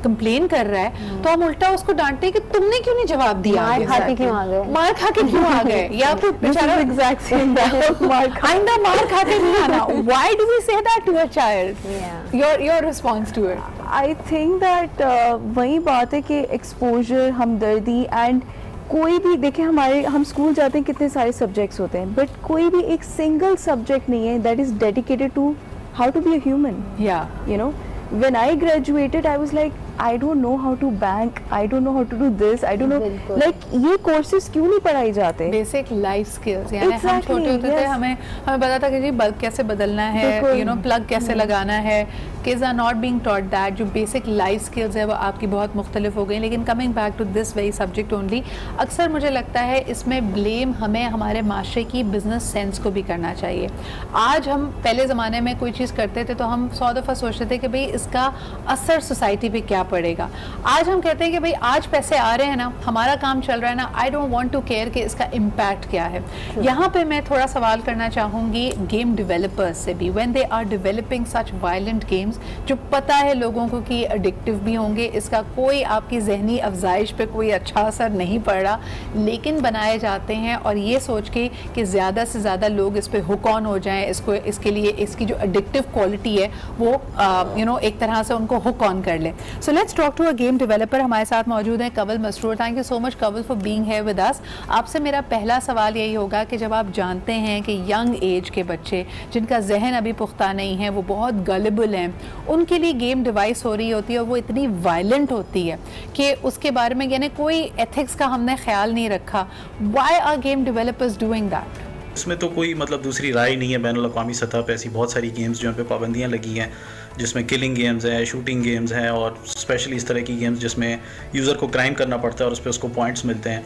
कंप्लेन कर रहा है तो हम उल्टा उसको डांटते हैं कि तुमने क्यों नहीं जवाब दिया, मार खा के क्यों आ गए, मार खा के क्यों आ गए, या फिर बेचारा एग्जैक्ट सेम आइंदा मार खा के नहीं आना। Why do we say that to a child? Your response to it? I think that वही बात है कि एक्सपोजर, हमदर्दी एंड कोई भी देखें, हम स्कूल जाते हैं, कितने सारे सब्जेक्ट्स होते हैं, बट कोई भी एक सिंगल सब्जेक्ट नहीं है that is dedicated to how to be a human. You know, when I graduated I was like I don't know how to bank, I don't know how to do this, I don't know, like ये courses क्यों नहीं पढ़ाई जाते? Basic life skills, यानी हम छोटे होते थे, हमें पता था कि जी बल्ब कैसे बदलना है, you know, प्लग कैसे लगाना है, kids are not being taught that, जो बेसिक लाइफ स्किल्स है वो आपकी बहुत मुख्तलिफ हो गई। लेकिन coming back to this very subject only, अक्सर मुझे लगता है इसमें ब्लेम हमें हमारे माशरे की बिजनेस सेंस को भी करना चाहिए। आज हम पहले ज़माने में कोई चीज़ करते थे तो हम 100 दफ़ा सोचते थे कि भाई इसका असर सोसाइटी पे क्या पड़ेगा। आज हम कहते हैं कि भाई आज पैसे आ रहे हैं ना, हमारा काम चल रहा है ना, I don't want to care कि इसका इम्पैक्ट क्या है। यहाँ पे मैं थोड़ा सवाल करना चाहूँगी गेम डेवलपर्स से भी, when they are developing such violent games जो पता है लोगों को कि एडिक्टिव भी होंगे, इसका कोई आपकी जहनी अफजाइश पे कोई अच्छा असर नहीं पड़ रहा, लेकिन बनाए जाते हैं और ये सोच के कि ज़्यादा से ज़्यादा लोग इस पे हुक ऑन हो जाएं, इसको इसके लिए इसकी जो एडिक्टिव क्वालिटी है वो एक तरह से उनको हुक ऑन कर ले। So let's talk to a game developer. हमारे साथ मौजूद है Kawal Masroor. Thank you so much Kawal for being here with us. आपसे मेरा पहला सवाल यही होगा कि जब आप जानते हैं कि यंग एज के बच्चे जिनका जहन अभी पुख्ता नहीं है, वो बहुत गलिबल हैं, उनके लिए गेम डिवाइस हो रही होती है और वो इतनी वायलेंट होती है कि उसके बारे में यानी कोई एथिक्स का हमने ख्याल नहीं रखा। Why are game developers doing that? इसमें तो कोई मतलब दूसरी राय नहीं है। बैनुल अक़वामी सतह पे ऐसी बहुत सारी गेम्स जो उन पे पाबंदियाँ लगी हैं, जिसमें किलिंग गेम्स हैं, शूटिंग गेम्स हैं और स्पेशली इस तरह की गेम्स जिसमें यूज़र को क्राइम करना पड़ता है और उस पर उसको पॉइंट्स मिलते हैं।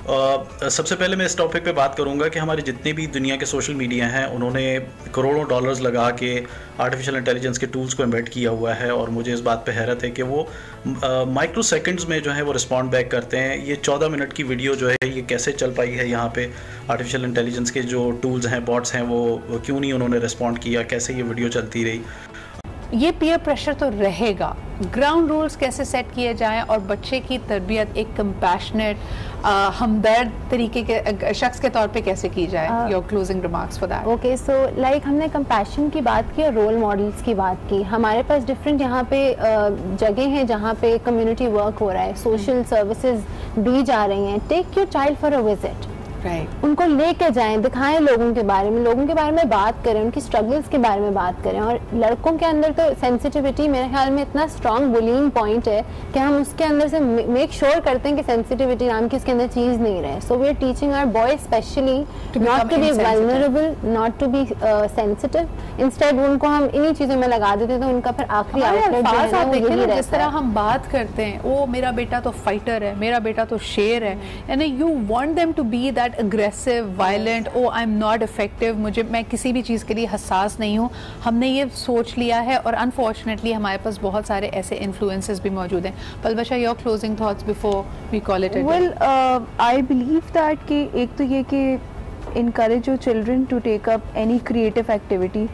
सबसे पहले मैं इस टॉपिक पे बात करूंगा कि हमारे जितने भी दुनिया के सोशल मीडिया हैं उन्होंने करोड़ों डॉलर्स लगा के आर्टिफिशियल इंटेलिजेंस के टूल्स को एम्बेड किया हुआ है और मुझे इस बात पे हैरत है कि वो माइक्रो सेकंड्स में जो है वो रिस्पॉन्ड बैक करते हैं। ये 14 मिनट की वीडियो जो है ये कैसे चल पाई है यहाँ पे, आर्टिफिशियल इंटेलिजेंस के जो टूल्स हैं, बॉट्स हैं, वो क्यों नहीं उन्होंने रिस्पॉन्ड किया, कैसे ये वीडियो चलती रही। ये पीयर प्रेशर तो रहेगा, ग्राउंड रूल्स कैसे सेट किए जाएं और बच्चे की तरबियत एक कंपैशनेट हमदर्द तरीके के शख्स के तौर पे कैसे की जाए? Your closing remarks for that. Okay, so like हमने कंपैशन की बात की और रोल मॉडल्स की बात की। हमारे पास डिफरेंट यहाँ पे जगह हैं जहाँ पे कम्युनिटी वर्क हो रहा है, सोशल सर्विसेज दी जा रही हैं। Take your child for a visit, उनको लेके जाएं, दिखाएं लोगों के बारे में बात करें, उनकी स्ट्रगल्स के बारे में बात करें। और लड़कों के अंदर तो सेंसिटिविटी मेरे ख्याल में इतना स्ट्रॉन्ग बुलिंग पॉइंट है कि हम उसके अंदर से मेक श्योर करते हैं कि सेंसिटिविटी नाम की उसके अंदर चीज़ नहीं रहे। So we are teaching our boys specially not to be vulnerable, not to be sensitive. Instead उनको हम इन्हीं चीज़ों में लगा देते हैं तो उनका फिर आखिरी आउटलेट जिस तरह हम बात करते हैं, ओ मेरा बेटा तो फाइटर है, मेरा बेटा तो शेर है, यानी you want them to be that aggressive, violent, oh I am not effective, मैं किसी भी चीज़ के लिए हसास नहीं हूँ। हमने ये सोच लिया है और अनफॉर्चुनेटली हमारे पास बहुत सारे ऐसे इन्फ्लुएंसेस भी मौजूद हैं। Palwasha, your closing thoughts before we call it? Well, I believe that कि एक तो ये कि encourage your children to take up any creative activity.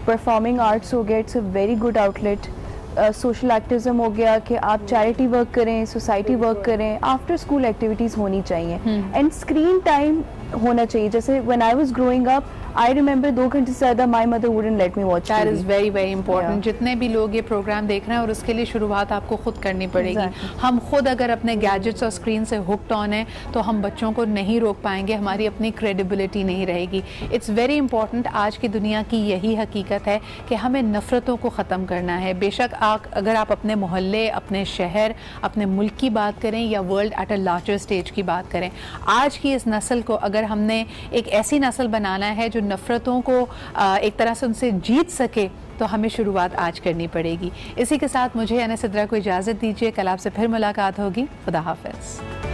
Performing arts हो गया, it's a very good outlet. Social activism हो गया कि आप चैरिटी वर्क करें, सोसाइटी वर्क करें, आफ्टर स्कूल एक्टिविटीज़ होनी चाहिए एंड स्क्रीन टाइम होना चाहिए। जैसे when I was growing up, I remember 2 घंटे से ज़्यादा my mother wouldn't let me watch. That is very very important. जितने भी लोग ये प्रोग्राम देख रहे हैं और उसके लिए शुरुआत आपको खुद करनी पड़ेगी। हम खुद अगर अपने गैजेट्स और स्क्रीन से हुक्ड ऑन है तो हम बच्चों को नहीं रोक पाएंगे, हमारी अपनी क्रेडिबिलिटी नहीं रहेगी। It's very important. आज की दुनिया की यही हकीकत है कि हमें नफ़रतों को ख़त्म करना है। बेशक अगर आप अपने मोहल्ले, अपने शहर, अपने मुल्क की बात करें या world at a larger stage की बात करें, आज की इस नस्ल को अगर हमने एक ऐसी नस्ल बनाना है जो नफ़रतों को एक तरह से उनसे जीत सके, तो हमें शुरुआत आज करनी पड़ेगी। इसी के साथ मुझे यानी सिद्रा को इजाज़त दीजिए। कल आपसे फिर मुलाकात होगी। खुदा हाफ़िज़।